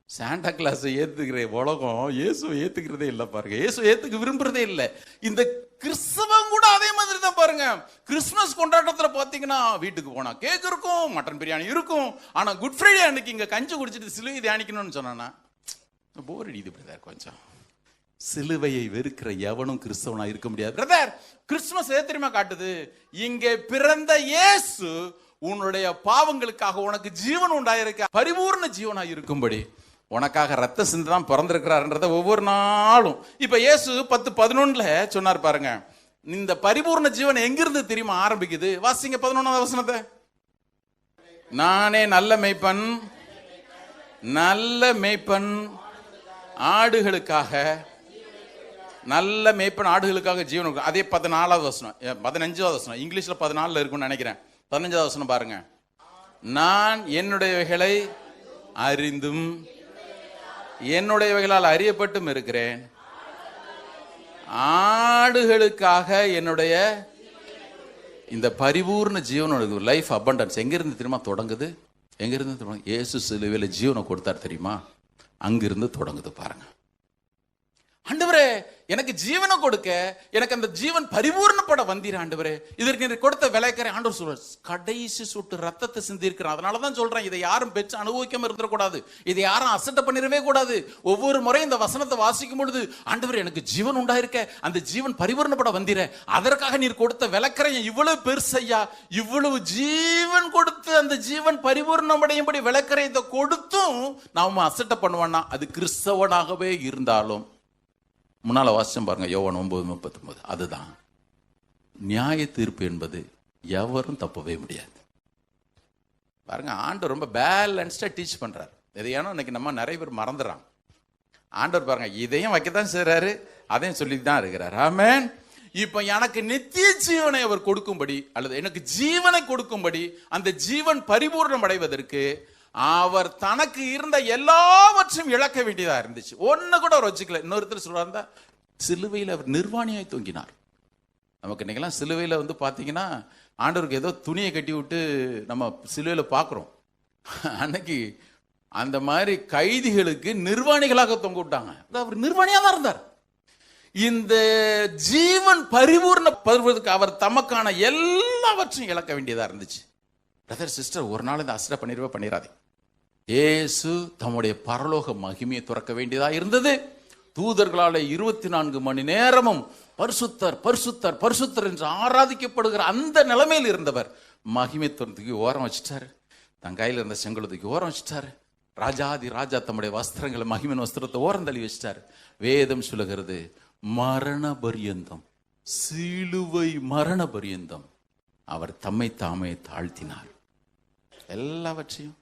சாண்டா கிளாஸ் ஏத்துக்கிற உலகம் இயேசுவை ஏத்துக்கிறதே இல்லை பாருங்க. இயேசு ஏத்துக்க விரும்புறதே இல்லை. இந்த கிறிஸ்தவம் கூட அதே மாதிரி தான் பாருங்க. கிறிஸ்துமஸ் கொண்டாட்டத்துல பாத்தீங்கன்னா வீட்டுக்கு போனா கேக் இருக்கும், மட்டன் பிரியாணி இருக்கும். ஆனா குட் ஃப்ரைடே அன்னைக்கு இங்க கஞ்சி குடிச்சிட்டு சிலுவை தியானிக்கணும்னு சொன்னா போர் அடிக்குது பிரதர். கொஞ்சம் சிலுவையை வெறுக்கிற எவனும் கிறிஸ்தவனா இருக்க முடியாது பிரதர். கிறிஸ்துமஸ் எது தெரியுமா காட்டுது? இங்கே பிறந்த இயேசு உன்னுடைய பாவங்களுக்காக உனக்கு ஜீவன் உண்டாயிருக்க, பரிபூர்ண ஜீவனா இருக்கும்படி உனக்காக ரத்த சிந்தை தான் பிறந்திருக்கிறார்ன்றத ஒவ்வொரு நாளும். இப்ப இயேசு 10:11 சொன்னார் பாருங்க. இந்த பரிபூர்ண ஜீவன் எங்கிருந்து தெரியுமா ஆரம்பிக்குது? வாசிங்க 11வது வசனத்தை. நானே நல்ல மேய்ப்பன், நல்ல மேய்ப்பன் ஆடுகளுக்காக, நல்ல மேய்ப்பன் ஆடுகளுக்காக ஜீவன். அதே 14வது வசனம், 15வது வசனம், இங்கிலீஷ்ல 14 இருக்கும்னு நினைக்கிறேன். 15வது வசனம் பாருங்க. நான் என்னுடையவைகளை அறிந்தும் என்னுடையவைகளால் அறியப்பட்டும் இருக்கிறேன், ஆடுகளுக்காக என்னுடைய இந்த பரிபூர்ண ஜீவனோட லைஃப் அபண்டன்ஸ் எங்கிருந்து தெரியுமா தொடங்குது? எங்கிருந்து தொடங்குது? இயேசு சிலுவையில ஜீவனை கொடுத்தார் தெரியுமா? அங்கிருந்து தொடங்குது பாருங்க. ஆண்டவரே எனக்கு ஜீவனை கொடுக்க, எனக்கு அந்த ஜீவன் பரிபூர்ணப்பட வந்தீர் ஆண்டவரே. இதற்கு எனக்கு கொடுத்த விலைக்கரை ஆண்டவர் சொல்ற கடைசி சொட்டு ரத்தத்தை சிந்தி இருக்கிறான். அதனாலதான் சொல்றேன், இதை யாரும் பெற்று அனுபவிக்காம இருந்துடக்கூடாது, இதை யாரும் அசட்டை பண்ணிடவே கூடாது. ஒவ்வொரு முறையும் இந்த வசனத்தை வாசிக்கும் பொழுது ஆண்டவர் எனக்கு ஜீவன் உண்டாயிருக்க, அந்த ஜீவன் பரிபூர்ணப்பட வந்தீர, அதற்காக நீர் கொடுத்த விலைக்கரை இவ்வளவு பெருசையா, இவ்வளவு ஜீவன் கொடுத்து அந்த ஜீவன் பரிபூர்ணமடையும்படி விலைக்கரையை கொடுத்தும் நாம அசட்டை பண்ணுவான்னா அது கிறிஸ்தவனாகவே இருந்தாலும். முன்னால வாசிச்சம் பாருங்க, யோவான் 9:39. அதுதான் நியாய தீர்ப்பு என்பது எவரும் தப்பவே முடியாது பாருங்க. ஆண்டவர் ரொம்ப பேலன்ஸ்டா டீச் பண்றாரு. எதையானோ இன்னைக்கு நம்ம நிறைய பேர் மறந்துடுறான். ஆண்டவர் பாருங்க இதையும் வைக்கத்தான் செய்றாரு, அதையும் சொல்லிட்டு தான் இருக்கிறார். ஆமென். இப்ப எனக்கு நித்திய ஜீவனை அவர் கொடுக்கும்படி, அல்லது எனக்கு ஜீவனை கொடுக்கும்படி, அந்த ஜீவன் பரிபூர்ணம் அடைவதற்கு அவர் தனக்கு இருந்த எல்லாவற்றையும் இழக்க வேண்டியதா இருந்துச்சு. ஒன்னு கூட அவர் வச்சுக்கல. இன்னொருத்தர் சொல்றாருந்தா சிலுவையில் அவர் நிர்வாணியாய் தொங்கினார். நமக்கு இன்னைக்கெல்லாம் சிலுவையில் வந்து பாத்தீங்கன்னா ஆண்டவருக்கு ஏதோ துணியை கட்டி விட்டு நம்ம சிலுவையில் பார்க்குறோம். அன்னைக்கு அந்த மாதிரி கைதிகளுக்கு நிர்வாணிகளாக தொங்க விட்டாங்க. அவர் நிர்வாணியா தான் இருந்தார். இந்த ஜீவன் பரிபூர்ணப்படுவதற்கு அவர் தமக்கான எல்லாவற்றையும் இழக்க வேண்டியதா இருந்துச்சு. பிரதர் சிஸ்டர், ஒரு நாள் இந்த அசட்டை பண்ணிடாதே. இயேசு தம்முடைய பரலோக மகிமையை துறக்க வேண்டியதா இருந்தது. தூதர்களாலே 24 மணி நேரமும் பரிசுத்தர் பரிசுத்தர் பரிசுத்தர் என்று ஆராதிக்கப்படுகிற அந்த நிலைமையில் இருந்தவர் மகிமை துறத்துக்கு ஓரம் வச்சுட்டாரு. தன் கையில் இருந்த செங்கலத்துக்கு ஓரம் வச்சுட்டாரு. ராஜாதி ராஜா தம்முடைய வஸ்திரங்களை, மகிமின் வஸ்திரத்தை ஓரம் தள்ளி வச்சுட்டாரு. வேதம் சொல்லுகிறது மரண பரியந்தம், சிலுவை மரண பரியந்தம் அவர் தம்மை தாமே தாழ்த்தினார். எல்லாவற்றையும்.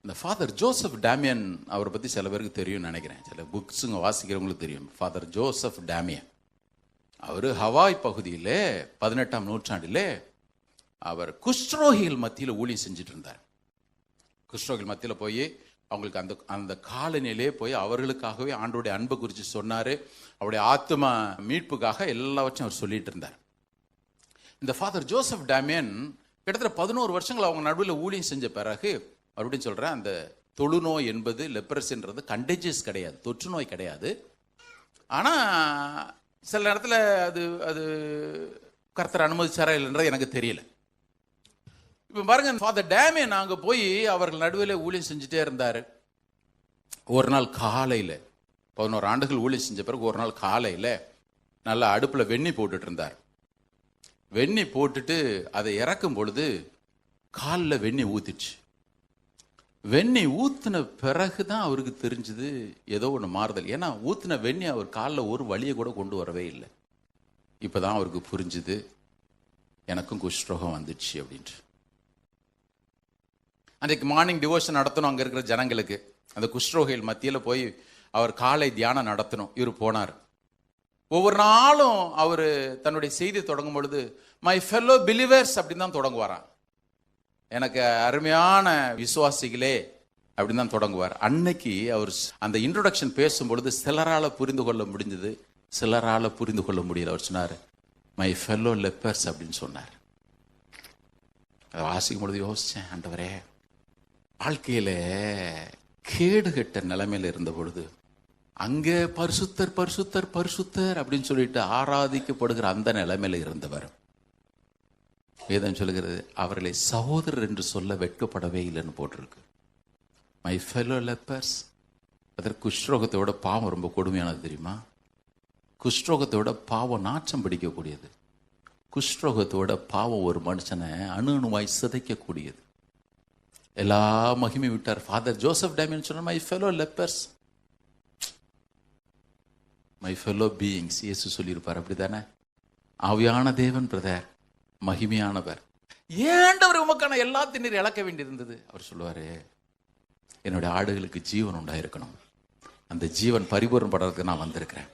இந்த ஃபாதர் ஜோசப் டேமியன் அவரை பற்றி சில பேருக்கு தெரியும்னு நினைக்கிறேன். சில புக்ஸுங்க வாசிக்கிறவங்களுக்கு தெரியும். ஃபாதர் ஜோசப் டேமியன் அவர் ஹவாய் பகுதியிலே 18ஆம் நூற்றாண்டிலே அவர் குஷ்ரோகிகள் மத்தியில் ஊழியம் செஞ்சுட்டு இருந்தார். குஷ்ரோகிகள் மத்தியில் போய் அவங்களுக்கு அந்த அந்த காலனிலே போய் அவர்களுக்காகவே ஆண்டோடைய அன்பை குறித்து சொன்னார். அவருடைய ஆத்ம மீட்புக்காக எல்லாவற்றையும் அவர் சொல்லிட்டு இருந்தார். இந்த ஃபாதர் ஜோசப் டேமியன் கிட்டத்தட்ட 11 வருஷங்கள் அவங்க நடுவில் ஊழியம் செஞ்ச பிறகு மறுபடியும் சொல்றேன், அந்த தொழுநோய் என்பது லெப்ரசின்றது கண்டேஜியஸ் கிடையாது, தொற்று நோய் கிடையாது. ஆனா சில நேரத்தில் அது அது கர்த்தர் அனுமதிச்சாரா இல்லைன்றது எனக்கு தெரியல. இப்போ பாருங்க, ஃபாதர் டேமே நாங்கள் போய் அவர்கள் நடுவில் ஊழியம் செஞ்சுட்டே இருந்தார். ஒரு நாள் காலையில் 11 ஆண்டுகள் ஊழியம் செஞ்ச பிறகு ஒரு நாள் காலையில் நல்லா அடுப்பில் வெண்ணி போட்டுட்டு இருந்தார். வெண்ணி போட்டுட்டு அதை இறக்கும் பொழுது காலில் வெண்ணி ஊத்திடுச்சு. வெண்ணி ஊற்றின பிறகு தான் அவருக்கு தெரிஞ்சது ஏதோ ஒன்று மாறுதல். ஏன்னா ஊற்றின வெண்ணி அவர் காலில் ஒரு வலியை கூட கொண்டு வரவே இல்லை. இப்போ தான் அவருக்கு புரிஞ்சுது எனக்கும் குஷ்ரோகம் வந்துடுச்சு அப்படின்ட்டு. அன்றைக்கு மார்னிங் டிவோஷன் நடத்தணும் அங்கே இருக்கிற ஜனங்களுக்கு. அந்த குஷ்ரோகிகள் மத்தியில் போய் அவர் காலை தியானம் நடத்தணும். இவர் போனார். ஒவ்வொரு நாளும் அவர் தன்னுடைய செய்தி தொடங்கும் பொழுது மை ஃபெல்லோ பிலீவர்ஸ் அப்படின்னு தான் தொடங்குவாராம். எனக்கு அருமையான விசுவாசிகளே அப்படின்னு தான் தொடங்குவார். அன்னைக்கு அவர் அந்த இன்ட்ரோடக்ஷன் பேசும்பொழுது சிலரால புரிந்து கொள்ள முடிஞ்சது, சிலரால புரிந்து கொள்ள முடியல. அவர் சொன்னார் மை ஃபெல்லோ லெப்பர்ஸ் அப்படின்னு சொன்னார். அதை வாசிக்கும் பொழுது யோசிச்சேன், ஆண்டவரே, வாழ்க்கையில கேடுகட்ட நிலைமையில இருந்த பொழுது அங்கே பரிசுத்தர் பரிசுத்தர் பரிசுத்தர் அப்படின்னு சொல்லிட்டு ஆராதிக்கப்படுகிற அந்த நிலைமையில இருந்தவர். வேதம் சொல்லுகிறது அவர்களை சகோதரர் என்று சொல்ல வெட்கப்படவே இல்லைன்னு போட்டிருக்கு. My fellow lepers. அதற்கு குஷ்ரோகத்தை விட பாவம் ரொம்ப கொடுமையானது தெரியுமா? குஷ்ரோகத்தை விட பாவம் நாச்சம் பிடிக்கக்கூடியது. குஷ்ரோகத்தை விட பாவம் ஒரு மனுஷனை அணுவாய் சிதைக்கக்கூடியது. எல்லா மகிமை விட்டார். ஃபாதர் ஜோசப் டேமியன் சொன்னார் my fellow lepers, my fellow beings. இயேசு சொல்லியிருப்பார், அப்படித்தானே? ஆவியான தேவன் பிரதர், மகிமையானவர், ஏண்டவர் உமக்கான எல்லாத்தையும் நீர் இழக்க வேண்டியிருந்தது. அவர் சொல்லுவாரு, என்னுடைய ஆடுகளுக்கு ஜீவன் உண்டாயிருக்கணும், அந்த ஜீவன் பரிபூர்ணம் படுறதுக்கு நான் வந்திருக்கிறேன்.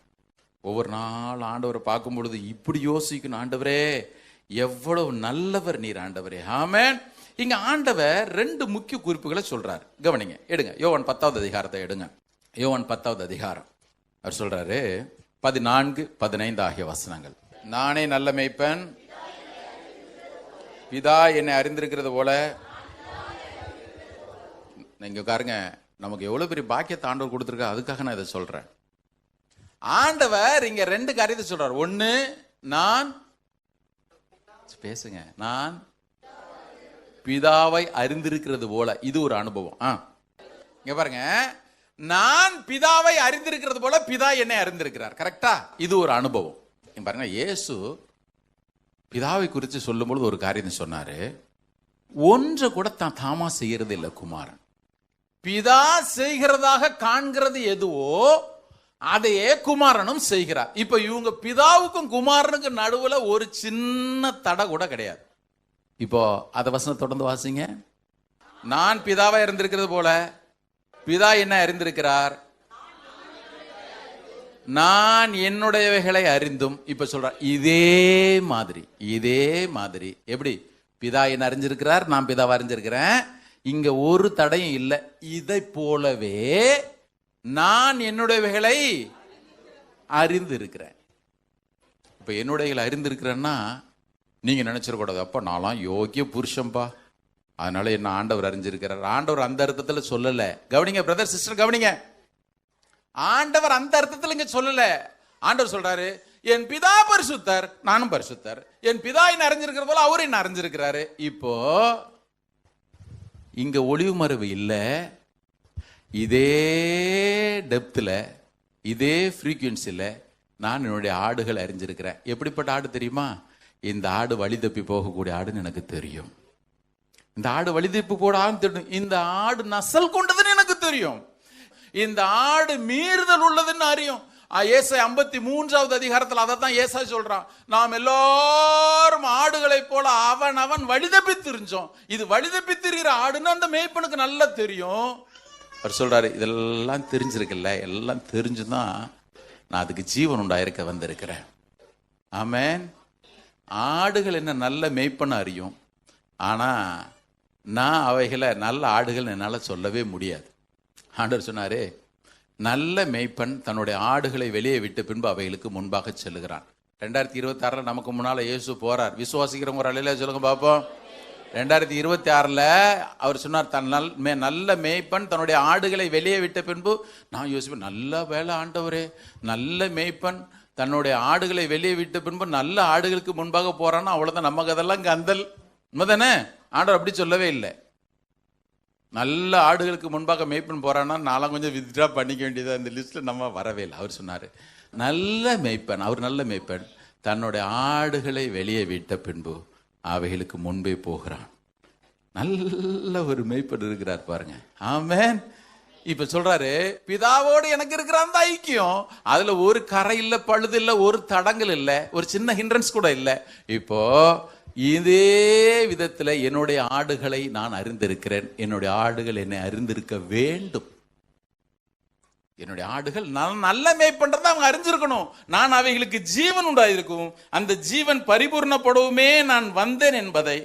ஒவ்வொரு நாள் ஆண்டவரை பார்க்கும் பொழுது இப்படி யோசிக்கணும், ஆண்டவரே எவ்வளவு நல்லவர் நீர் ஆண்டவரே. ஆமென். இங்க ஆண்டவர் 2 முக்கிய குறிப்புகளை சொல்றாரு. கவனிங்க, எடுங்க யோவான் 10வது அதிகாரத்தை எடுங்க. யோவான் 10வது அதிகாரம். அவர் சொல்றாரு 14, 15 ஆகிய வசனங்கள். நானே நல்ல மேய்ப்பன், பிதா என்னை அறிந்திருக்கிறது போல. நீங்க பாருங்க, நமக்கு எவ்வளவு பெரிய பாக்கியத்தை ஆண்டவர் கொடுத்திருக்க, அதுக்காக நான் இதை சொல்றேன். ஆண்டவர் இங்க 2 காரியத்தை சொல்றார். ஒண்ணு, நான் பேசுங்க, நான் பிதாவை அறிந்திருக்கிறது போல. இது ஒரு அனுபவம். இங்க பாருங்க, நான் பிதாவை அறிந்திருக்கிறது போல பிதா என்னை அறிந்திருக்கிறார். கரெக்டா? இது ஒரு அனுபவம். பாருங்க, இயேசு பிதாவை குறித்து சொல்லும் பொழுது ஒரு காரியம் சொன்னாரு. ஒன்றை கூட தான் தாமா செய்யறது இல்லை குமாரன். பிதா செய்கிறதாக காண்கிறது எதுவோ அதையே குமாரனும் செய்கிறார். இப்ப இவங்க பிதாவுக்கும் குமாரனுக்கும் நடுவுல ஒரு சின்ன தடை கூட கிடையாது. இப்போ அத வசனம் தொடர்ந்து வாசிங்க. நான் பிதாவை அறிந்திருக்கிறது போல பிதா என்ன அறிந்திருக்கிறார், நான் என்னுடையவைகளை அறிந்தும். இப்ப சொல்ற இதே மாதிரி எப்படி பிதா என்ன அறிஞ்சிருக்கிறார், நான் பிதாவை அறிஞ்சிருக்கிறேன். இங்க ஒரு தடையும் இல்லை. இதை போலவே நான் என்னுடையவைகளை அறிந்து இருக்கிறேன். இப்ப என்னுடையவைகளை அறிந்திருக்கிறேன்னா நீங்க நினைச்சிடக்கூடாது, அப்ப நான்லாம் யோகிய புருஷன்பா, அதனால என்ன ஆண்டவர் அறிஞ்சிருக்கிறார். ஆண்டவர் அந்த அர்த்தத்தில் சொல்லல. கவனிங்க பிரதர் சிஸ்டர், கவனிங்க. ஆண்டவர் அந்த அர்த்தத்தில் இங்க சொல்லல. ஆண்டவர் சொல்றாரு, என் பிதா பரிசுத்தர், நானும் பரிசுத்தர். என் பிதா என்ன அறிஞ்சிருக்கிற போல அவரு என்ன அறிஞ்சிருக்கிறாரு. இப்போ இங்க ஒளிவு மறைவு இல்ல. இதே டெப்த்ல, இதே ஃப்ரீக்வன்சில நான் என்னுடைய ஆடுகள் அறிஞ்சிருக்கிறேன். எப்படிப்பட்ட ஆடு தெரியுமா? இந்த ஆடு வழி தப்பி போகக்கூடிய ஆடுன்னு எனக்கு தெரியும். இந்த ஆடு வழி தப்பி போட ஆடுன்னு தெரியும். இந்த ஆடு நசல் கொண்டதுன்னு எனக்கு தெரியும். இந்த ஆடு மீறுதல் உள்ளதுன்னு அறியும். ஏசாயா 53வது அதிகாரத்தில் அதை தான் ஏசாயா சொல்றான். நாம் எல்லாரும் ஆடுகளை போல அவன் வழிதப்பி திரிஞ்சோம். இது வழிதப்பி திரிகிற ஆடுன்னு அந்த மேய்ப்பனுக்கு நல்லா தெரியும். அவர் சொல்றாரு, இதெல்லாம் தெரிஞ்சிருக்குல்ல, எல்லாம் தெரிஞ்சுதான் நான் அதுக்கு ஜீவன் உண்டாயிருக்க வந்திருக்கிறேன். ஆமென். ஆடுகள் என்ன நல்ல மேய்ப்பன அறியும். ஆனா நான் அவைகளை நல்ல ஆடுகள் என்னால சொல்லவே முடியாது. ஆண்டவர் சொன்னாரு, நல்ல மேய்ப்பன் தன்னுடைய ஆடுகளை வெளியே விட்டு பின்பு அவைகளுக்கு முன்பாக செல்லுகிறான். 2026 நமக்கு முன்னால இயேசு போறார். விசுவாசிக்கிறவங்க ஒரு அலையில சொல்லுங்க பாப்போம். 2026 அவர் சொன்னார், தன் நல்ல மேய்ப்பன் தன்னுடைய ஆடுகளை வெளியே விட்ட பின்பு, நான் யோசிப்பேன், நல்ல வேலை ஆண்டவரே, நல்ல மேய்ப்பன் தன்னுடைய ஆடுகளை வெளியே விட்ட பின்பு நல்ல ஆடுகளுக்கு முன்பாக போறான்னா அவ்வளவுதான், நமக்கு அதெல்லாம் கந்தல் உண்மைதானே? ஆண்டவர் அப்படி சொல்லவே இல்லை. நல்ல ஆடுகளுக்கு முன்பாக மேய்ப்பன் போறான்னா நான்லாம் கொஞ்சம் வித்ட்ரா பண்ணிக்க வேண்டியதா, இந்த லிஸ்ட்ல நம்ம வரவே இல்லை. அவர் சொன்னாரு, நல்ல மேய்ப்பன், அவர் நல்ல மேய்ப்பன் தன்னுடைய ஆடுகளை வெளியே விட்ட பின்பு அவைகளுக்கு முன்பே போகிறான். நல்ல ஒரு மேய்ப்பன் இருக்கிறார் பாருங்க. ஆமென். இப்ப சொல்றாரு, பிதாவோடு எனக்கு இருக்கிற அந்த ஐக்கியம், அதுல ஒரு கரை இல்ல, பழுது இல்ல, ஒரு தடங்கள் இல்ல, ஒரு சின்ன ஹிண்ட்ரன்ஸ் கூட இல்ல. இப்போ இதே விதத்துல என்னுடைய ஆடுகளை நான் அறிந்திருக்கிறேன், என்னுடைய ஆடுகள் என்னை அறிந்திருக்க வேண்டும். என்னுடைய ஆடுகள் நான் நல்ல மேய்ப்பன்றதை அவங்க அறிஞ்சிருக்கணும். நான் அவைகளுக்கு ஜீவன் உண்டாயிருக்கும், அந்த ஜீவன் பரிபூர்ணப்படவுமே நான் வந்தேன் என்பதை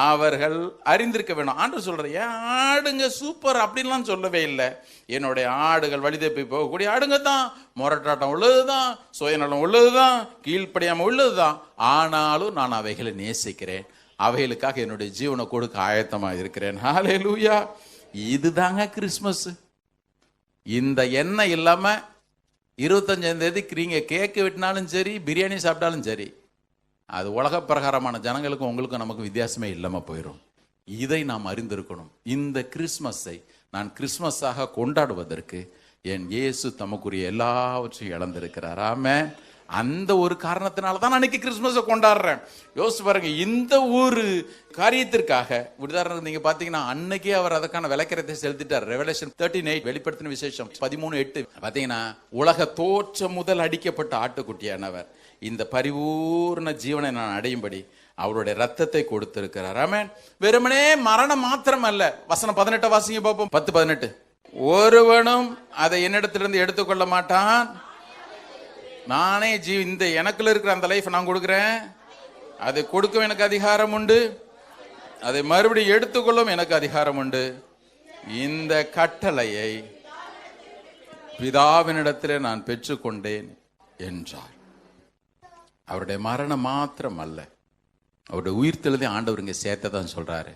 அவர்கள் அறிந்திருக்க வேணும். ஆண்டவர் சொல்ற, ஏன் ஆடுங்க சூப்பர் அப்படின்லாம் சொல்லவே இல்லை. என்னுடைய ஆடுகள் வழிதப்பி போகக்கூடிய ஆடுங்க தான், முரட்டாட்டம் உள்ளதுதான், சுயநலம் உள்ளதுதான், கீழ்ப்படியாம உள்ளதுதான். ஆனாலும் நான் அவைகளை நேசிக்கிறேன், அவைகளுக்காக என்னுடைய ஜீவனை கொடுக்க ஆயத்தமா இருக்கிறேன். ஹல்லேலூயா. இதுதாங்க கிறிஸ்மஸ். இந்த எண்ணெய் இல்லாம 25ஆம் தேதிக்கு நீங்க கேக்கு வெட்டினாலும் சரி, பிரியாணி சாப்பிட்டாலும் சரி, அது உலக பிரகாரமான ஜனங்களுக்கும் உங்களுக்கும் நமக்கு வித்தியாசமே இல்லாம போயிடும். இதை நாம் அறிந்திருக்கணும். இந்த கிறிஸ்மஸை நான் கிறிஸ்மஸாக கொண்டாடுவதற்கு என் இயேசு தமக்குரிய எல்லாவற்றையும் இழந்திருக்கிறார். ஆமென். அந்த ஒரு காரணத்தினால தான் அன்னைக்கு கிறிஸ்மஸை கொண்டாடுறேன். யோசிச்சு பாருங்க, இந்த ஒரு காரியத்திற்காக. உதாரணத்துக்கு நீங்க பாத்தீங்கன்னா, அன்னைக்கே அவர் அதற்கான விளக்கரத்தை செலுத்திட்டார். ரெவலேஷன் 13:8 வெளிப்படுத்தின விசேஷம் 13:8 பாத்தீங்கன்னா, உலக தோற்றம் முதல் அடிக்கப்பட்ட ஆட்டுக்குட்டியானவர் இந்த பரிபூர்ண ஜீவனை நான் அடையும்படி அவருடைய ரத்தத்தை கொடுத்திருக்கிறார். ஆமென். வெறுமனே மரணம் மாத்திரம் அல்ல. வசனம் 18 வாசிங்க பார்ப்போம். 10:18. ஒருவனும் அதை என்னிடத்திலிருந்து எடுத்துக்கொள்ள மாட்டான், நானே இந்த எனக்குள்ள இருக்கிற அந்த லைஃப் நான் கொடுக்கிறேன், அதை கொடுக்கும் எனக்கு அதிகாரம் உண்டு, அதை மறுபடியும் எடுத்துக்கொள்ளும் எனக்கு அதிகாரம் உண்டு. இந்த கட்டளையை பிதாவினிடத்திலே நான் பெற்றுக்கொண்டேன் என்றார். அவருடைய மரணம் மாத்திரம் அல்ல, அவருடைய உயிர்த்தெழுதை ஆண்டவர் இங்கே சேர்த்ததான் சொல்றாரு.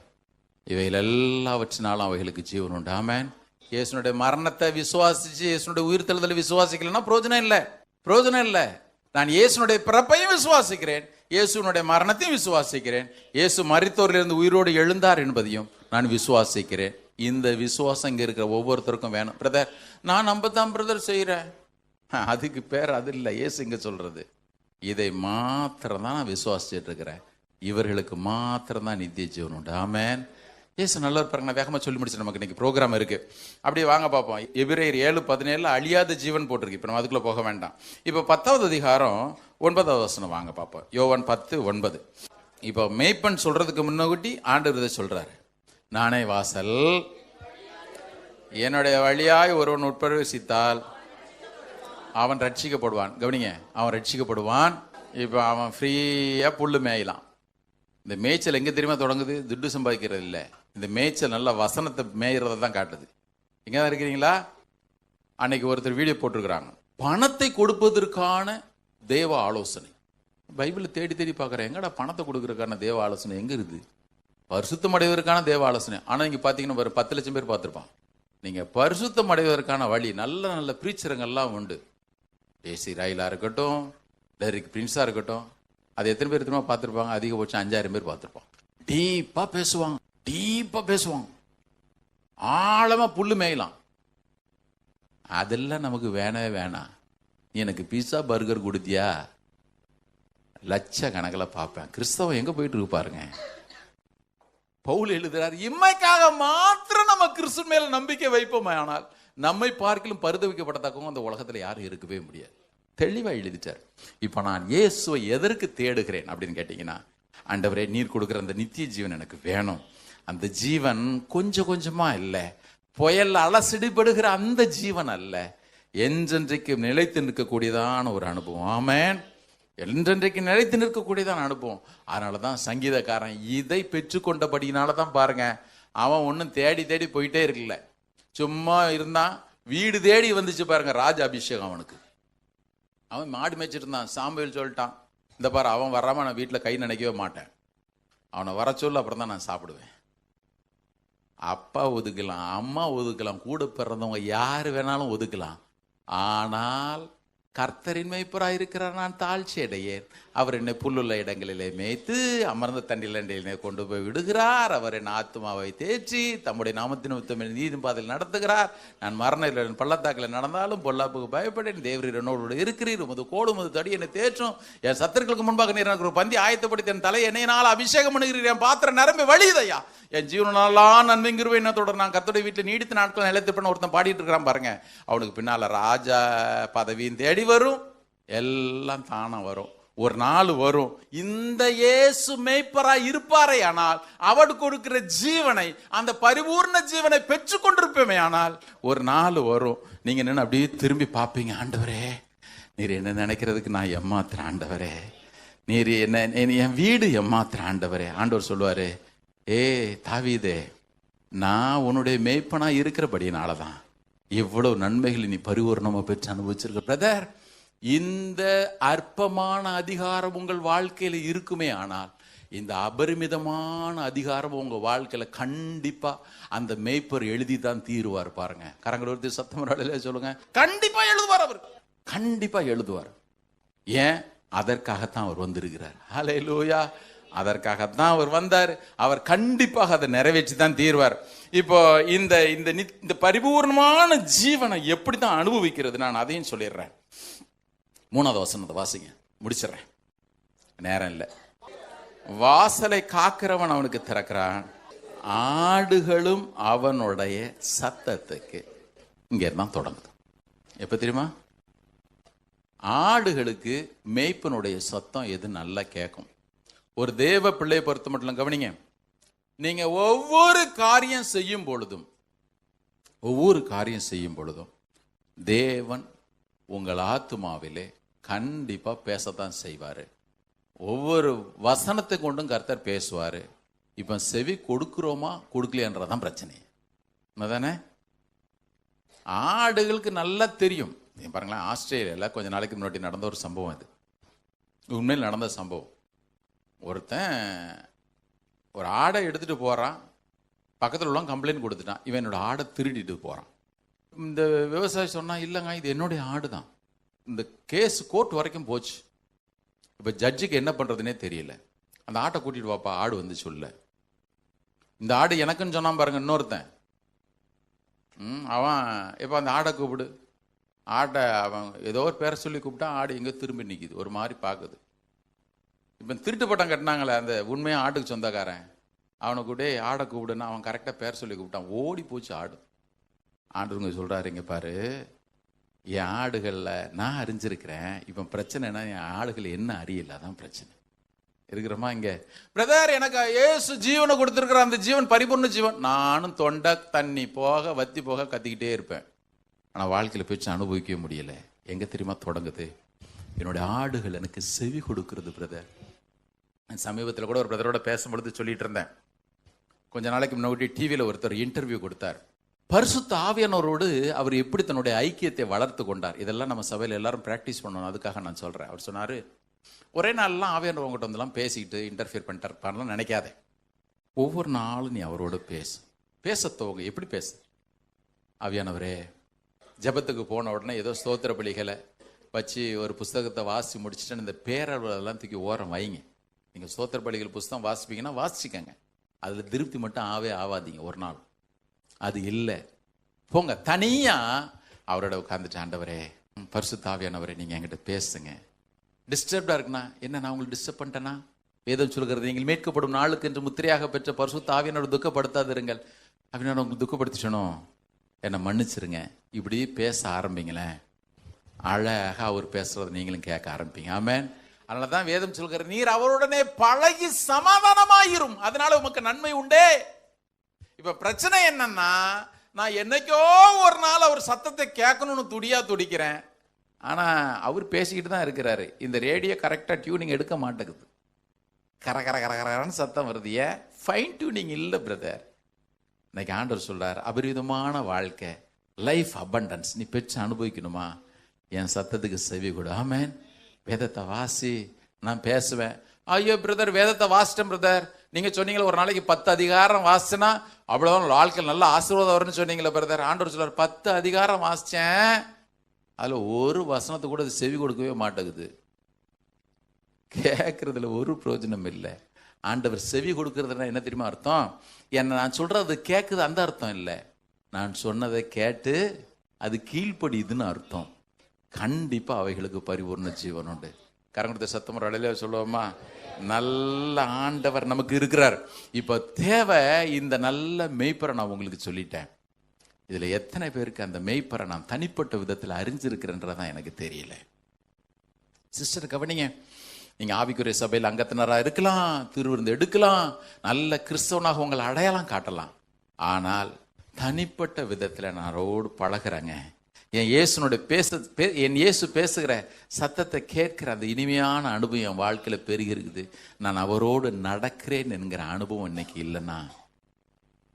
இவைகள் எல்லாவற்றினாலும் அவைகளுக்கு ஜீவன் உண்டு. ஆமென். இயேசுனுடைய மரணத்தை விசுவாசிச்சு இயேசுனுடைய உயிர்த்தெழுதலை விசுவாசிக்கலன்னா பிரயோஜனம் இல்லை, பிரயோஜனம் இல்லை. நான் இயேசுனுடைய பிறப்பையும் விசுவாசிக்கிறேன், இயேசுனுடைய மரணத்தையும் விசுவாசிக்கிறேன், இயேசு மரித்தோரிலிருந்து உயிரோடு எழுந்தார் என்பதையும் நான் விசுவாசிக்கிறேன். இந்த விசுவாசம் இங்க இருக்கிற ஒவ்வொருத்தருக்கும் வேணும். பிரதர், நான் நம்பத்தான் பிரதர் செய்யறேன், அதுக்கு பேர் அது இல்லை. இயேசு இங்க சொல்றது, இதை மாத்திரம் தான் நான் விசுவாசிச்சுட்டு இருக்கிறேன், இவர்களுக்கு மாத்திரம் தான் நித்திய ஜீவன் உண்டு. ஆமென். ஏசு நல்லா இருப்பாங்க. நான் வேகமாக சொல்லி முடிச்சு, நமக்கு இன்னைக்கு ப்ரோக்ராம் இருக்கு. அப்படியே வாங்க பார்ப்போம். எபிரேயர் 7:17 அழியாத ஜீவன் போட்டிருக்கு. இப்போ நம்ம அதுக்குள்ள போக வேண்டாம். இப்போ 10வது அதிகாரம் 9வது வசனம் வாங்க பார்ப்போம். யோவான் 10:9. இப்போ மேய்ப்பன் சொல்றதுக்கு முன்னகுட்டி ஆண்டவர் இதை சொல்றாரு, நானே வாசல், என்னுடைய வழியாய் ஒருவன் உட்பிரவேசித்தால் அவன் ரட்சிக்கப்படுவான். கவனிங்க, அவன் ரட்சிக்கப்படுவான். இப்போ அவன் ஃப்ரீயா புல்லு மேயலாம். இந்த மேய்ச்சல் எங்க தெரியுமா தொடங்குது? துட்டு சம்பாதிக்கிறது இல்லை, இந்த மேய்ச்சல் நல்ல வசனத்தை மேய்றதை தான் காட்டுது. எங்க தான் இருக்கிறீங்களா? அன்னைக்கு ஒருத்தர் வீடியோ போட்டிருக்கிறாங்க, பணத்தை கொடுப்பதற்கான தேவ ஆலோசனை. பைபிள் தேடி தேடி பார்க்குறேன், எங்கடா பணத்தை கொடுக்கறதுக்கான தேவ ஆலோசனை எங்க இருக்குது? பரிசுத்தம் அடைவதற்கான தேவ ஆலோசனை. ஆனால் இங்கே பார்த்தீங்கன்னா ஒரு 10 லட்சம் பேர் பார்த்துருப்பான். நீங்கள் பரிசுத்தம் அடைவதற்கான வழி நல்ல நல்ல பிரீச்சரங்கள்லாம் உண்டு. ஏசி ராயிலா இருக்கட்டும், டெரிக் பிரின்ஸாக இருக்கட்டும், அது எத்தனை பேர் திரும்ப பார்த்துருப்பாங்க? அதிகபட்சம் 5000 பேர் பார்த்துருப்பாங்க. டீப்பாக பேசுவாங்க, டீப்பாக பேசுவாங்க, ஆழமாக புல்லு மேயலாம். அதெல்லாம் நமக்கு வேணவே வேணாம். நீ எனக்கு பீஸா பர்கர் கொடுத்தியா, லட்ச கணக்கில் பார்ப்பேன். கிறிஸ்தவம் எங்கே போயிட்டு இருக்கு பாருங்க. பவுல் எழுதுறாரு, இம்மைக்காக மாத்திரம் நம்ம கிறிஸ்து மேல நம்பிக்கை வைப்போமே, ஆனால் நம்மை பார்க்கலும் பரிதவிக்கப்படத்தக்கவும் அந்த உலகத்துல யாரும் இருக்கவே முடியாது. தெளிவா எழுதிட்டார். இப்ப நான் இயேசுவை எதற்கு தேடுகிறேன் அப்படின்னு கேட்டீங்கன்னா, ஆண்டவரே நீர் கொடுக்குற அந்த நித்திய ஜீவன் எனக்கு வேணும். அந்த ஜீவன் கொஞ்சம் கொஞ்சமா இல்ல, புயல் அலசிடிபடுகிற அந்த ஜீவன் அல்ல, என்றென்றைக்கு நிலைத்து நிற்கக்கூடியதான ஒரு அனுபவம். ஆமென். என்றென்றைக்கு நிலைத்து நிற்கக்கூடியதான் அனுபவம். அதனாலதான் சங்கீதக்காரன் இதை பெற்றுக்கொண்டபடினாலதான் பாருங்க, அவன் ஒன்னும் தேடி தேடி போயிட்டே இருக்குல்ல, சும்மா இருந்தான், வீடு தேடி வந்துச்சு பாருங்க ராஜ அபிஷேகம் அவனுக்கு. அவன் மாடு மேய்ச்சிட்டு இருந்தான், சாம்பல் சொல்லிட்டான், இந்த பாரு அவன் வராம நான் வீட்டுல கை நினைக்கவே மாட்டேன், அவனை வர சொல்லு, அப்புறம் தான் நான் சாப்பிடுவேன். அப்பா ஒதுக்கலாம், அம்மா ஒதுக்கலாம், கூட பிறந்தவங்க யார் வேணாலும் ஒதுக்கலாம். ஆனால் கர்த்தரின் மேய்ப்பராய் இருக்கிறார், நான் தாழ்ச்சி அடையேன். அவர் என்னை புல்லுள்ள இடங்களிலே மேய்த்து அமர்ந்த தண்டிலே கொண்டு போய் விடுகிறார். அவர் என் ஆத்துமாவை தேற்றி தம்முடைய நாமத்தின் உத்தம நீதின் பாதையில் நடத்துகிறார். நான் மரண பள்ளத்தாக்கில் நடந்தாலும் பொல்லாப்புக்கு பயப்படேன். தேவரீர் என்னோடு இருக்கிறீர், உமது கோடு உமது தடி என்னை தேற்றும். என் சத்துருக்களுக்கு முன்பாக நீர் எனக்கு ஒரு பந்தி ஆயத்தப்படுத்தி என் தலை என்னையினால் அபிஷேகம் பண்ணுகிறீர். என் பாத்திரம் நிரம்பி வழியுதையா. என் ஜீவனெல்லாம் நன்மைங்கிருவேன் என்னத்தோட நான் கர்த்தருடைய வீட்டில் நீடித்த நாட்கள் நிலைத்து ஒருத்தன் பாடிட்டு இருக்கிறான் பாருங்க. அவனுக்கு பின்னால ராஜா பதவியும் தேடி வரும், எல்லாம் தானா வரும். ஒரு நாள் வரும், இந்த இயேசு மேய்ப்பரா இருப்பாரே ஆனால் அவர் கொடுக்கிற ஜீவனை, அந்த பரிபூர்ண ஜீவனை பெற்று கொண்டிருப்போமே ஆனால் ஒரு நாள் வரும், நீங்க நின்று அப்படியே திரும்பி பார்ப்பீங்க. ஆண்டவரே, நீர் என்ன நினைக்கிறதுக்கு நான் ஏமாத்துறேன் ஆண்டவரே, நீர் என்ன என் வீடு ஏமாத்துறேன் ஆண்டவரே. ஆண்டவர் சொல்லுவாரு, தாவீதே, நான் உன்னுடைய மேய்ப்பனா இருக்கிறபடினாலதான் இவ்வளவு நன்மைகளை நீ பரிபூர்ணமா பெற்று அனுபவிச்சிருக்க. பிரதர், இந்த அற்பமான அதிகாரம் உங்கள் வாழ்க்கையில இருக்குமே ஆனால் இந்த அபரிமிதமான அதிகாரம் உங்க வாழ்க்கையில கண்டிப்பா அந்த மேய்ப்பர் எழுதி தான் தீருவார். பாருங்க, கரங்களூர்த்தி சத்தமராளிலே சொல்லுங்க, கண்டிப்பா எழுதுவார். அவர் கண்டிப்பா எழுதுவார். ஏன்? அதற்காகத்தான் அவர் வந்திருக்கிறார். ஹல்லேலூயா. அதற்காகத்தான் அவர் வந்தார். அவர் கண்டிப்பாக அதை நிறைவேற்றி தான் தீர்வார். இப்போ இந்த பரிபூர்ணமான ஜீவனை எப்படி தான் அனுபவிக்கிறது, நான் அதையும் சொல்லிடுறேன். 3வது வசனத்தை வாசிங்க, முடிச்சிடறேன், நேரம் இல்லை. வாசலை காக்கிறவன் அவனுக்கு திறக்கிறான், ஆடுகளும் அவனுடைய சத்தத்துக்கு. இங்க தான் தொடங்குது. எப்ப தெரியுமா? ஆடுகளுக்கு மேய்ப்பனுடைய சத்தம் எது நல்லா கேட்கும். ஒரு தேவ பிள்ளையை பொறுத்த மட்டும் கவனிங்க, நீங்க ஒவ்வொரு காரியம் செய்யும் பொழுதும் தேவன் உங்கள் ஆத்துமாவிலே கண்டிப்பா பேசத்தான் செய்வாரு. ஒவ்வொரு வசனத்தை கொண்டும் கர்த்தர் பேசுவாரு. இப்ப செவி கொடுக்கிறோமா கொடுக்கலையன்றதான் பிரச்சனை. தானே? ஆடுகளுக்கு நல்லா தெரியும். பாருங்களேன், ஆஸ்திரேலியால கொஞ்ச நாளைக்கு முன்னாடி நடந்த ஒரு சம்பவம், அது உண்மையில் நடந்த சம்பவம். ஒருத்தன் ஒரு ஆடை எடுத்துட்டு போறான், பக்கத்தில் உள்ள கம்ப்ளைண்ட் கொடுத்துட்டான், இவன் என்னோட ஆடை திருடிட்டு போறான். இந்த விவசாயி சொன்னா, இல்லைங்க இது என்னுடைய ஆடு தான். இந்த கேஸ் கோர்ட் வரைக்கும் போச்சு. இப்போ ஜட்ஜுக்கு என்ன பண்றதுனே தெரியல. அந்த ஆட்டை கூட்டிட்டு வாப்பா, ஆடு வந்து சொல்ல. இந்த ஆடு எனக்குன்னு சொன்னான் பாருங்க இன்னொருத்தன். அவன் இப்போ அந்த ஆடை கூப்பிடு, ஆட்டை அவன் ஏதோ ஒரு பேரை சொல்லி கூப்பிட்டான். ஆடு எங்கே திரும்பி நிற்கிது, ஒரு மாதிரி பார்க்குது. இப்போ திருட்டு பட்டம் கட்டினாங்களே அந்த உண்மையாக ஆட்டுக்கு சொந்தக்காரன், அவனை கூட ஆடை கூப்பிடுன்னா அவன் கரெக்டாக பேர் சொல்லி கூப்பிட்டான். ஓடி போச்சு ஆடு. ஆண்டுங்க சொல்கிறாரு, இங்கே பாரு, என் ஆடுகளில் நான் அறிஞ்சிருக்கிறேன். இப்போ பிரச்சனைனா என் ஆடுகள் என்ன அறியல, அதான் பிரச்சனை. இருக்கிறோமா இங்கே? பிரதர், எனக்கு ஏசு ஜீவனை கொடுத்துருக்குற, அந்த ஜீவன் பரிபூர்ண ஜீவன். நானும் தொண்டை தண்ணி போக வத்தி போக கத்திக்கிட்டே இருப்பேன். ஆனால் வாழ்க்கையில் போச்சு அனுபவிக்கவே முடியலை. எங்கே தெரியுமா தொடங்குது? என்னுடைய ஆடுகள் எனக்கு செவி கொடுக்கிறது. பிரதர், சமீபத்தில் கூட ஒரு பிரதரோட பேசும்பொழுது சொல்லிட்டு இருந்தேன். கொஞ்ச நாளைக்கு முன்னாடி டிவியில் ஒருத்தர் இன்டர்வியூ கொடுத்தார். பரிசுத்த ஆவியானவரோடு அவர் எப்படி தன்னுடைய ஐக்கியத்தை வளர்த்து கொண்டார். இதெல்லாம் நம்ம சபையில் எல்லாரும் பிராக்டிஸ் பண்ணணும், அதுக்காக நான் சொல்கிறேன். அவர் சொன்னார், ஒரே நாள்லாம் ஆவியானவர் உங்கள்கிட்ட வந்துலாம் பேசிக்கிட்டு இன்டர்ஃபியர் பண்ணிட்டார் நினைக்காதே. ஒவ்வொரு நாளும் நீ அவரோட பேச துவங்க. எப்படி பேச? ஆவியானவரே, ஜபத்துக்கு போன உடனே ஏதோ ஸ்தோத்திர பலிகளை வச்சு ஒரு புஸ்தகத்தை வாசி முடிச்சுட்டு இந்த பேரளவெல்லாம் தூக்கி ஓரம் வைங்க. நீங்கள் ஸ்தோத்திர பலிகள் புஸ்தகம் வாசிப்பீங்கன்னா வாசிக்கங்க, அதில் திருப்தி மட்டும் ஆவாதீங்க ஒரு நாள். அது இல்லை, போங்க தனியாக அவரோட உட்காந்துட்டு, ஆண்டவரே, பரிசுத்த ஆவியானவரே, நீங்கள் என்கிட்ட பேசுங்க. டிஸ்டர்ப்டாக இருக்குண்ணா, என்ன நான் உங்களுக்கு டிஸ்டர்ப் பண்ணிட்டேன்னா? வேதம் சொல்கிறது, நீங்கள் மீட்கப்படும் நாளுக்கு என்று முத்திரையாக பெற்ற பரிசுத்த ஆவியானவரை துக்கப்படுத்தாதிருங்கள். அப்படின்னு உங்களுக்கு துக்கப்படுத்திச்சணும், என்னை மன்னிச்சிருங்க. இப்படி பேச ஆரம்பிங்களேன், அழகாக அவர் பேசுறத நீங்களும் கேட்க ஆரம்பிப்பீங்க. ஆமென். அதனால தான் வேதம் சொல்கிற, நீர் அவருடனே பழகி சமாதானமாயிரும், அதனால உமக்கு நன்மை உண்டே. இப்ப பிரச்சனை என்னன்னா, நான் என்னைக்கோ ஒரு நாள் அவர் சத்தத்தை கேட்கணும்னு துடிக்கிறேன். ஆனா அவர் பேசிக்கிட்டு தான் இருக்கிறாரு. இந்த ரேடியோ கரெக்டா டியூனிங் எடுக்க மாட்டேங்குது, கரகரன்னு சத்தம் வருது. ஏன்? ஃபைன் டியூனிங் இல்லை பிரதர். இன்னைக்கு ஆண்டவர் சொல்றார், அபரிதமான வாழ்க்கை, லைஃப் அபண்டன்ஸ் நீ பெற்று அனுபவிக்கணுமா? என் சத்தத்துக்கு செவி கொடு. ஆமென். வேதத்தை வாசி, நான் பேசுவேன். ஐயோ பிரதர், வேதத்தை வாசிட்டேன் பிரதர், நீங்க சொன்னீங்களா ஒரு நாளைக்கு 10 அதிகாரம் வாசிச்சனா அவ்வளவுதான் வாழ்க்கையில் நல்ல ஆசீர்வாதம் வரும்னு சொன்னீங்களா பிரதர்? ஆண்டவர் சொல்றார் 10 அதிகாரம் வாசிச்சேன், அதுல ஒரு வசனத்தை கூட செவி கொடுக்கவே மாட்டேங்குது. கேட்கறதுல ஒரு பிரயோஜனம் இல்லை. ஆண்டவர் செவி கொடுக்கறதுனா என்ன தெரியுமா அர்த்தம்? என்ன நான் சொல்றது கேட்குது அந்த அர்த்தம் இல்லை. நான் சொன்னதை கேட்டு அது கீழ்ப்படியுதுன்னு அர்த்தம். கண்டிப்பா அவைகளுக்கு பரிபூர்ண ஜீவன் உண்டு. கரங்குடுத்த சத்தம் ஒரு அடையில சொல்லுவோமா? நல்ல ஆண்டவர் நமக்கு இருக்கிறார். இப்ப தேவை இந்த நல்ல மெய்ப்பரை நான் உங்களுக்கு சொல்லிட்டேன். இதுல எத்தனை பேருக்கு அந்த மெய்ப்பரை நான் தனிப்பட்ட விதத்தில் அறிஞ்சிருக்கிறேன்றதான் எனக்கு தெரியல. சிஸ்டர் கவனிங்க, நீங்க ஆவிக்குரிய சபையில் அங்கத்தினரா இருக்கலாம், திருவிருந்து எடுக்கலாம், நல்ல கிறிஸ்தவனாக உங்களை அடையாளம் காட்டலாம். ஆனால் தனிப்பட்ட விதத்துல நான் ரோடு பழகிறேங்க, என் இயேசு பேசுகிற சத்தத்தை கேட்கிற அந்த இனிமையான அனுபவம் என் வாழ்க்கையில பெருகி இருக்குது. நான் அவரோடு நடக்கிறேன் என்கிற அனுபவம் இன்னைக்கு இல்லைன்னா,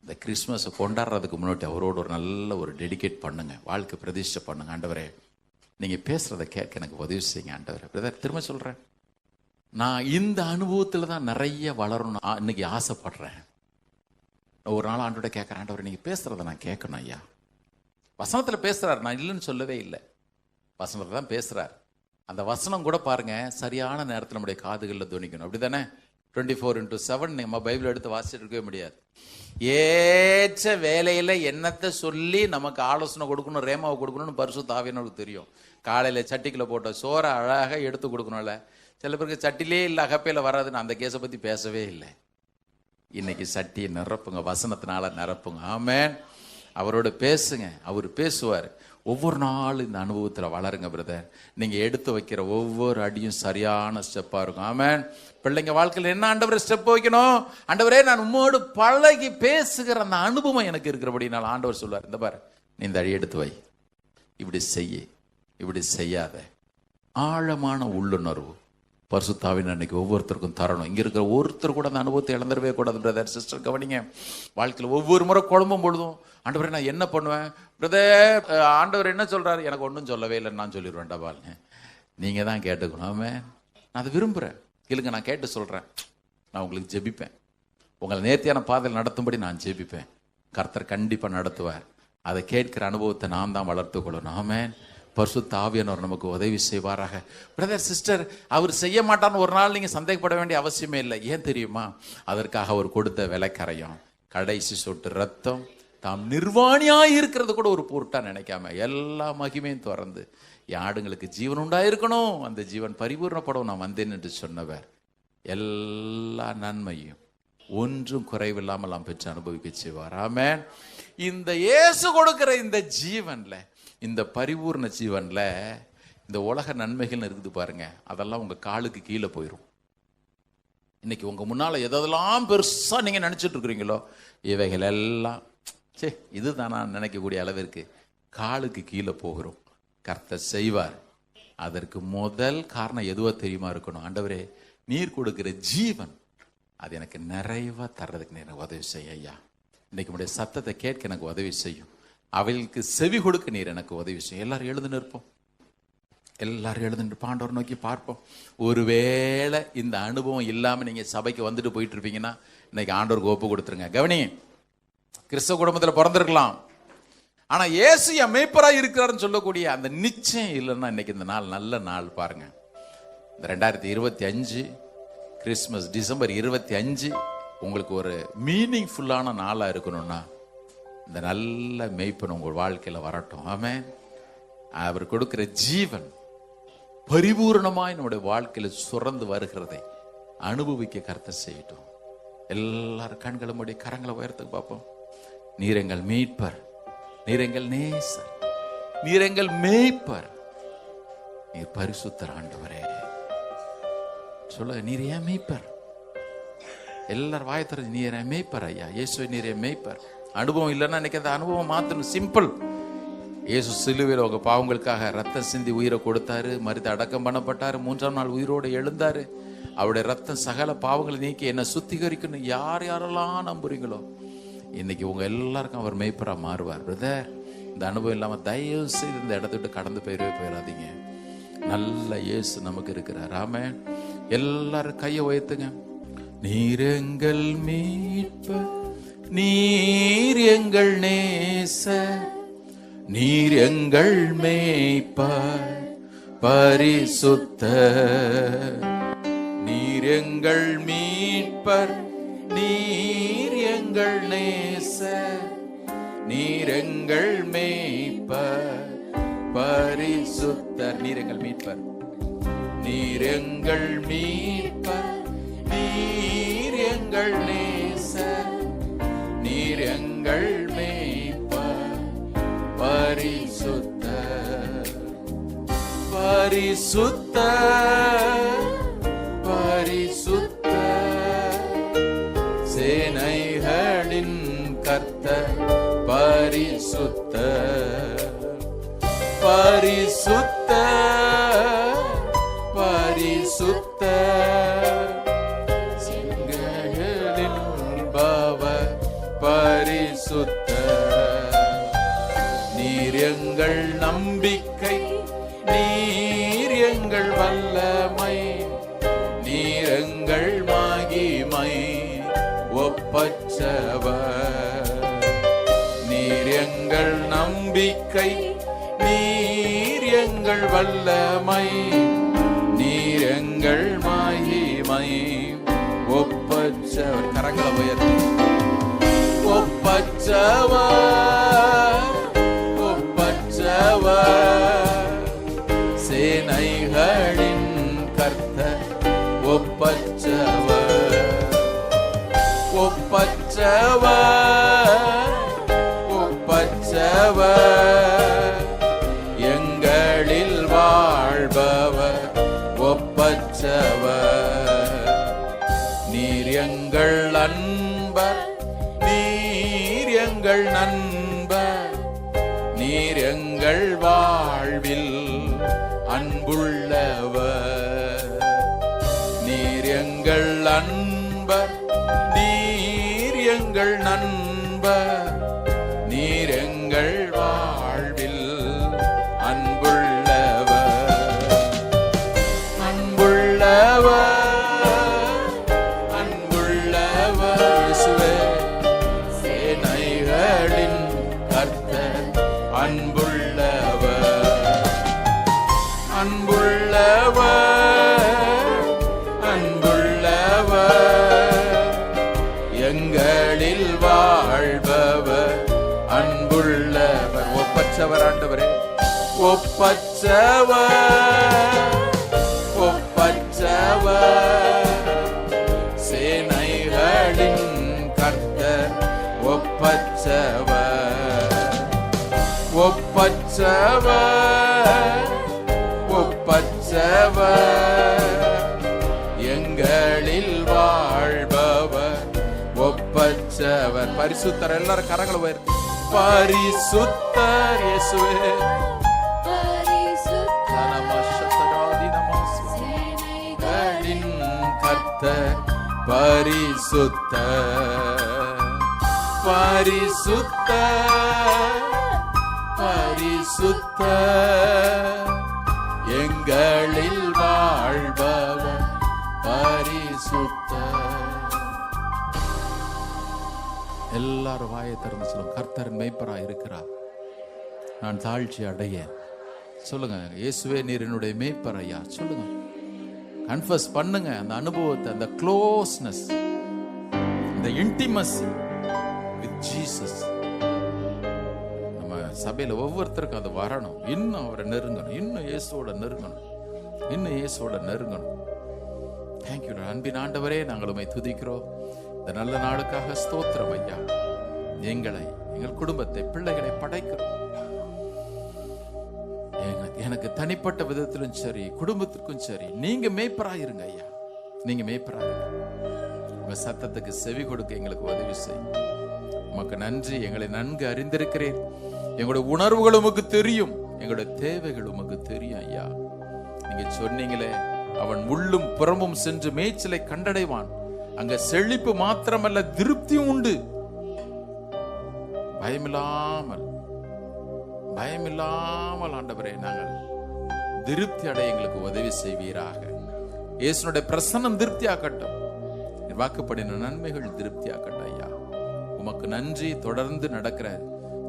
இந்த கிறிஸ்மஸை கொண்டாடுறதுக்கு முன்னாடி அவரோடு ஒரு நல்ல ஒரு டெடிகேட் பண்ணுங்க, வாழ்க்கை பிரதிஷ்டை பண்ணுங்க. ஆண்டவரே நீங்க பேசுறதை கேட்க எனக்கு உதவி செய்யுங்க ஆண்டவரே. பிரதர் திரும்ப சொல்றேன், நான் இந்த அனுபவத்துல தான் நிறைய வளரணும் இன்னைக்கு ஆசைப்படுறேன். ஒரு நாள் ஆண்டோட கேட்கிறேன், ஆண்டவரே நீங்க பேசுறதை நான் கேட்கணும் ஐயா. வசனத்துல பேசுறாரு, நான் இல்லைன்னு சொல்லவே இல்லை, வசனத்தை தான் பேசுறாரு. அந்த வசனம் கூட பாருங்க சரியான நேரத்தில் நம்முடைய காதுகளில் துணிக்கணும். அப்படிதானே? 24/7 நம்ம பைபிள் எடுத்து வாசிச்சுட்டு இருக்கவே முடியாது. ஏற்ற வேலையில என்னத்தை சொல்லி நமக்கு ஆலோசனை கொடுக்கணும், ரேமாவை கொடுக்கணும்னு பரிசுத்த ஆவியானவருக்கு தெரியும். காலையில சட்டிக்குள்ள போட்ட சோறை அழகாக எடுத்து கொடுக்கணும்ல. சில பேருக்கு சட்டிலே இல்லை அகப்பையில வராதுன்னு அந்த கேஸை பத்தி பேசவே இல்லை. இன்னைக்கு சட்டியை நிரப்புங்க, வசனத்தினால நிரப்புங்க. ஆமென். அவரோட பேசுங்க, அவர் பேசுவார். ஒவ்வொரு நாளும் இந்த அனுபவத்தில் வளருங்க பிரதர். நீங்க எடுத்து வைக்கிற ஒவ்வொரு அடியும் சரியான ஸ்டெப்பா இருக்கும். ஆமென். பிள்ளைங்க வாழ்க்கையில் என்ன ஆண்டவரை ஸ்டெப் வைக்கணும்? ஆண்டவரே நான் உம்மோடு பழகி பேசுகிற அந்த அனுபவம் எனக்கு இருக்கிறபடினால ஆண்டவர் சொல்வார், இந்த பாரு நீ இந்த அடி எடுத்து வை, இப்படி செய்ய, இப்படி செய்யாத. ஆழமான உள்ளுணர்வு பரிசுத்தாவின் அன்னைக்கு ஒவ்வொருத்தருக்கும் தரணும். இங்க இருக்கிற ஒருத்தர் கூட அந்த அனுபவத்தை இழந்துடவே கூடாது பிரதர் சிஸ்டர். கவனிங்க, வாழ்க்கையில் ஒவ்வொரு முறை குழம்பும் பொழுதும் ஆண்டவரே நான் என்ன பண்ணுவேன் பிரதர், ஆண்டவர் என்ன சொல்றாரு, எனக்கு ஒன்றும் சொல்லவே இல்லைன்னு நான் சொல்லிடுவேன் டபால்னு. நீங்க தான் கேட்டுக்கணும். நான் அதை விரும்புறேன், இல்லைங்க நான் கேட்டு சொல்றேன். நான் உங்களுக்கு ஜெபிப்பேன், உங்களை நேர்த்தியான பாதையில் நடத்தும்படி நான் ஜெபிப்பேன். கர்த்தர் கண்டிப்பா நடத்துவார். அதை கேட்கிற அனுபவத்தை நாம் தான் வளர்த்து கொள்ளணும். ஆமென். பரிசுத்த ஆவியானவர் நமக்கு உதவி செய்வாராக. பிரதர் சிஸ்டர் அவர் செய்ய மாட்டான்னு ஒரு நாள் நீங்க சந்தேகப்பட வேண்டிய அவசியமே இல்லை. ஏன் தெரியுமா? அதற்காக அவர் கொடுத்த விலைக்கரையும் கடைசி சொட்டு ரத்தம் தாம் நிர்வாணியாய் இருக்கிறது கூட ஒரு பொருட்டா நினைக்காம எல்லா மகிமையும் திறந்து ஆடுங்களுக்கு ஜீவன் உண்டாயிருக்கணும், அந்த ஜீவன் பரிபூர்ணப்படும் நான் வந்தேன் என்று சொன்னவர் எல்லா நன்மையும் ஒன்றும் குறைவில்லாமல் நாம் பெற்று அனுபவிக்க செய்வார். ஆமென். இந்த இயேசு கொடுக்கிற இந்த ஜீவன்ல, இந்த பரிபூர்ண ஜீவன்ல இந்த உலக நன்மைகள் இருக்குது பாருங்க, அதெல்லாம் உங்க காலுக்கு கீழே போயிடும். இன்னைக்கு உங்க முன்னால எதெல்லாம் பெருசா நீங்க நினைச்சிட்டு இருக்கிறீங்களோ இவைகள் எல்லாம் இதுதானா நினைக்கக்கூடிய அளவிற்கு காலுக்கு கீழே போகிறோம். கர்த்தர் செய்வார். அதற்கு முதல் காரணம் எதுவோ தெரியுமா இருக்கணும், ஆண்டவரே நீர் கொடுக்கிற ஜீவன் அது எனக்கு நிறைவா தர்றதுக்கு நீர் உதவி செய்ய ஐயா. இன்னைக்கு உடைய சத்தத்தை கேட்க எனக்கு உதவி செய்யும், அவைகளுக்கு செவி கொடுக்க நீர் எனக்கு உதவி செய்யும். எல்லாரும் எழுந்து நிற்போம், எல்லாரும் எழுந்து நிற்போம், ஆண்டவர் நோக்கி பார்ப்போம். ஒருவேளை இந்த அனுபவம் இல்லாம நீங்க சபைக்கு வந்துட்டு போயிட்டு இருப்பீங்கன்னா இன்னைக்கு ஆண்டவருக்கு ஒப்பு கொடுத்துருங்க. கவனி, கிறிஸ்தவ குடும்பத்தில் பிறந்திருக்கலாம், ஆனா இயேசு என் மேய்ப்பராய் இருக்கிறாருன்னு சொல்லக்கூடிய அந்த நிச்சயம் இல்லைன்னா இன்னைக்கு இந்த நாள் நல்ல நாள் பாருங்க. இந்த 2025 கிறிஸ்மஸ் டிசம்பர் 25 உங்களுக்கு ஒரு மீனிங்ஃபுல்லான நாளா இருக்கணும்னா இந்த நல்ல மேய்ப்பன் உங்கள் வாழ்க்கையில வரட்டும். ஆமென். அவர் கொடுக்கிற ஜீவன் பரிபூர்ணமாய் நம்முடைய வாழ்க்கையில சுரந்து வருகிறதை அனுபவிக்க கர்த்தர் செய்யட்டும். எல்லாரும் கண்களை மூடி கரங்களை உயர்த்துக்கு பார்ப்போம். நீர் எங்கள் மீட்பர், நீர் எங்கள் நேசர், நீர் எங்கள் மேய்ப்பர், நீர் பரிசுத்தர் ஆண்டவரே. சொல்லுங்க, நீர் ஏன் மேய்ப்பர்? எல்லாரும் வாய் திறந்து நீர் ஏன் மேய்ப்பர் ஐயா, இயேசுவை நீர் ஏன் மேய்ப்பர். அனுபவம் இல்லைன்னா இன்னைக்கு அந்த அனுபவம் மாத்தணும். சிம்பிள். இயேசு சிலுவையில் உங்க பாவங்களுக்காக ரத்தம் சிந்தி உயிரை கொடுத்தாரு, மரித்து அடக்கம் பண்ணப்பட்டாரு, 3ஆம் நாள் உயிரோடு எழுந்தாரு. அவருடைய ரத்தம் சகல பாவங்களை நீக்கி என்ன சுத்திகரிக்கணும். யார் யாரெல்லாம் நம்புறீங்களோ இன்னைக்கு உங்க எல்லாருக்கும் அவர் மேய்ப்பரா மாறுவார். பிரதர், இந்த அனுபவம் இல்லாம தயவு செய்து இந்த இடத்த விட்டு கடந்து போயிடாதீங்க. நல்ல இயேசு நமக்கு இருக்கிறார். ஆமென். எல்லாரும் கையை உயர்த்துங்க. நீர் எங்கள் மீட்பர், நீர் எங்கள் நேசர், நீர் எங்கள் மேய்ப்பர் பரிசுத்தர். நீர் எங்கள் மீட்பர், நீர் எங்கள் நேசர், நீர் எங்கள் மேய்ப்பர் பரிசுத்தர். நீர் எங்கள் மீட்பர், நீர் எங்கள் மீட்பர், நீர் எங்கள் நேசர், நீர் எங்கள் மேய்ப்பர் பரிசுத்தர். பரிசுத்தர், பரிசுத்தர், சேனைகளின் கர்த்தர் பரிசுத்தர். பரிசுத்தர், பரிசுத்தர், சிங்கங்களின் பவர் பரிசுத்தர். நீர் எங்கள் நம்பிக்கை, நீர் எங்கள் வல்லமை, நீர் எங்கள் மகிமை ஒப்பற்றவர். நீர் எங்கள் நம்பிக்கை, நீர் எங்கள் வல்லமை, நீர் எங்கள் மகிமை ஒப்பற்றவர். கரங்களை உயர்த்தி ஒப்பற்றவர், ஒப்பற்றவர், சேனைகளின் கர்த்தர் ஒப்பற்றவர். ஒப்பற்றவர், ஒப்பற்றவர், எங்களில் வாழ்பவர் ஒப்பற்றவர். நீர் எங்கள் அன்பர், நீர் எங்கள் நண்பர், நீர் எங்கள் வாழ்வில் அன்புள்ளவர். நீர் எங்கள் அன்பர், நீர் எங்கள் நண்பர், நீர் எங்கள் வாழ்வில் அன்புள்ளவர். அன்புள்ளவர், அன்புள்ளவர், இயேசுவே சேனைகளின் கர்த்தர் அன்புள்ளவர். அன்புள்ளவர், அன்புள்ளவர், எங்களில் வாழ்பவர் அன்புள்ளவர். ஒப்பற்றவர் ஆண்டவரே, ஒப்பற்றவர், ஒப்பற்றவர், சேனைகளின் கர்த்தர் ஒப்பற்றவர். ஒப்பற்றவர், ஒப்பற்றவர், எங்களில் வாழ்பவர் ஒப்பற்றவர். பரிசுத்தர். எல்லாரும் கரங்களை உயர்த்தி பரிசுத்தர் இயேசுவே. கர்த்தர் பரிசுத்தர், பரிசுத்தர், பரிசுத்தர், எங்களில் வாழ்பவர் பரிசுத்தர். எல்லாரும் வாயை திறந்து சொல்லுங்க, கர்த்தர் மேய்ப்பராய் இருக்கிறார், நான் தாழ்ச்சி அடைய. சொல்லுங்க, இயேசுவே நீர் என்னுடைய மேய்ப்பர் ஐயா. சொல்லுங்க, கன்ஃபஸ் பண்ணுங்க அந்த அனுபவத்தை, அந்த க்ளோஸ்னஸ், இந்த இன்டிமசி வித் ஜீசஸ். நம்ம சபையில ஒவ்வொருத்தருக்கும் அது வரணும். இன்னும் அவரை நெருங்கணும், இன்னும் இயேசுவோட நெருங்கணும், இன்னும் இயேசுவோட நெருங்கணும். தேங்க்யூ அன்பின் ஆண்டவரே, நாங்கள் உம்மை துதிக்கிறோம். இந்த நல்ல நாளுக்காக ஸ்தோத்திரம் ஐயா. எங்களை, எங்கள் குடும்பத்தை, பிள்ளைகளை படைக்கிறோம். எனக்கு தனிப்பட்ட விதத்திலும் சரி, குடும்பத்திற்கும் சரி, நீங்க மேய்ப்பராயிருங்க ஐயா. நீங்க மேய்ப்பராயிருங்க. உங்க சத்தத்துக்கு செவி கொடுக்க எங்களுக்கு உதவி செய்யும். உமக்கு நன்றி. எங்களை நன்கு அறிந்திருக்கிறேன். எங்களுடைய உணர்வுகள் உமக்கு தெரியும், எங்களுடைய தேவைகள் உமக்கு தெரியும் ஐயா. நீங்க சொன்னீங்களே, அவன் உள்ளும் புறமும் சென்று மேய்ச்சலை கண்டடைவான், அங்க செழிப்பு மாத்திரமல்ல திருப்தியும் உண்டு. பயமில்லாமல், பயமில்லாமல் ஆண்டவரே நாங்கள் திருப்தி அடைய எங்களுக்கு உதவி செய்வீராக. இயேசுனுடைய பிரசன்னம் திருப்தி ஆக்கட்டும். நீர் வாக்குப்படின நன்மைகள் திருப்தியாக்கட்டும் ஐயா. உமக்கு நன்றி. தொடர்ந்து நடக்கிற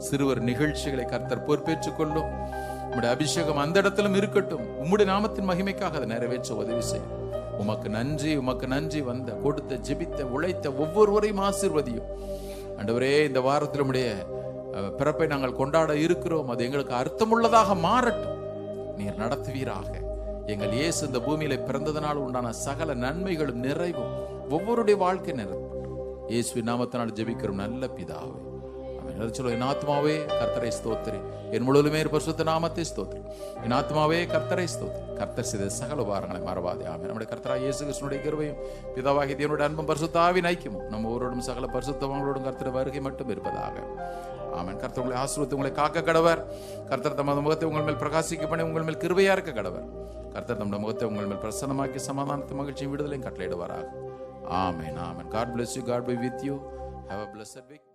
சிறுவர் நிகழ்ச்சிகளை கர்த்தர் பொறுப்பேற்றுக் கொள்ளும். உம்முடைய அபிஷேகம் அந்த இடத்திலும் இருக்கட்டும். உம்முடைய நாமத்தின் மகிமைக்காக அதை நிறைவேற்ற உதவி செய்யும். உமக்கு நன்றி, உமக்கு நன்றி. வந்த, கொடுத்த, ஜெபித்த, உழைத்த ஒவ்வொருவரையும் ஆசீர்வதியும் ஆண்டவரே. இந்த வாரத்தில் உம்முடைய பிறப்பை நாங்கள் கொண்டாட இருக்கிறோம். அது எங்களுக்கு அர்த்தமுள்ளதாக மாறட்டும். நீர் நடத்துவீராக. எங்கள் இயேசு இந்த பூமியில பிறந்ததனால் உண்டான சகல நன்மைகளும் நிறைவும் ஒவ்வொருடைய வாழ்க்கை நிறைவு இயேசுவின் நாமத்தினால் ஜெபிக்கிறோம் நல்ல பிதாவே. என் ஆத்மாவே கர்த்தரை ஸ்தோத்திரி, என் முழுவதுமே பரிசுத்த நாமத்தை ஸ்தோத்திரி. என் ஆத்மாவே கர்த்தரை ஸ்தோத்திரி. கர்த்தர் செய்த சகல உபகாரங்களை மறவாதே. ஆமென். நம்முடைய கர்த்தராகிய இயேசு கிறிஸ்துவினுடைய கிருபையும் பிதாவாகிய தேவனுடைய அன்பும் பரிசுத்த ஆவியின் ஐக்கியமும் நம்ம ஒவ்வொருவரும் சகல பரிசுத்தவான்களோடும் கர்த்தருடைய வருகை மட்டும் இருப்பதாக. ஆமென். கர்த்தர் உங்களை ஆசீர்வதித்து உங்களை காக்க கடவர். கர்த்தர் தமது முகத்தை உங்கள் மேல் பிரகாசிக்க பண்ணி உங்கள் மேல் கிருபையா இருக்க கடவர். கர்த்தர் தம்முடைய முகத்தை உங்கள் மேல் பிரசன்னமாக்கி சமாதானத்தை, மகிழ்ச்சியும், விடுதலையும் கட்டளையிடுவாராக. ஆமென். ஆமென். God bless you. God be with you. Have a blessed week.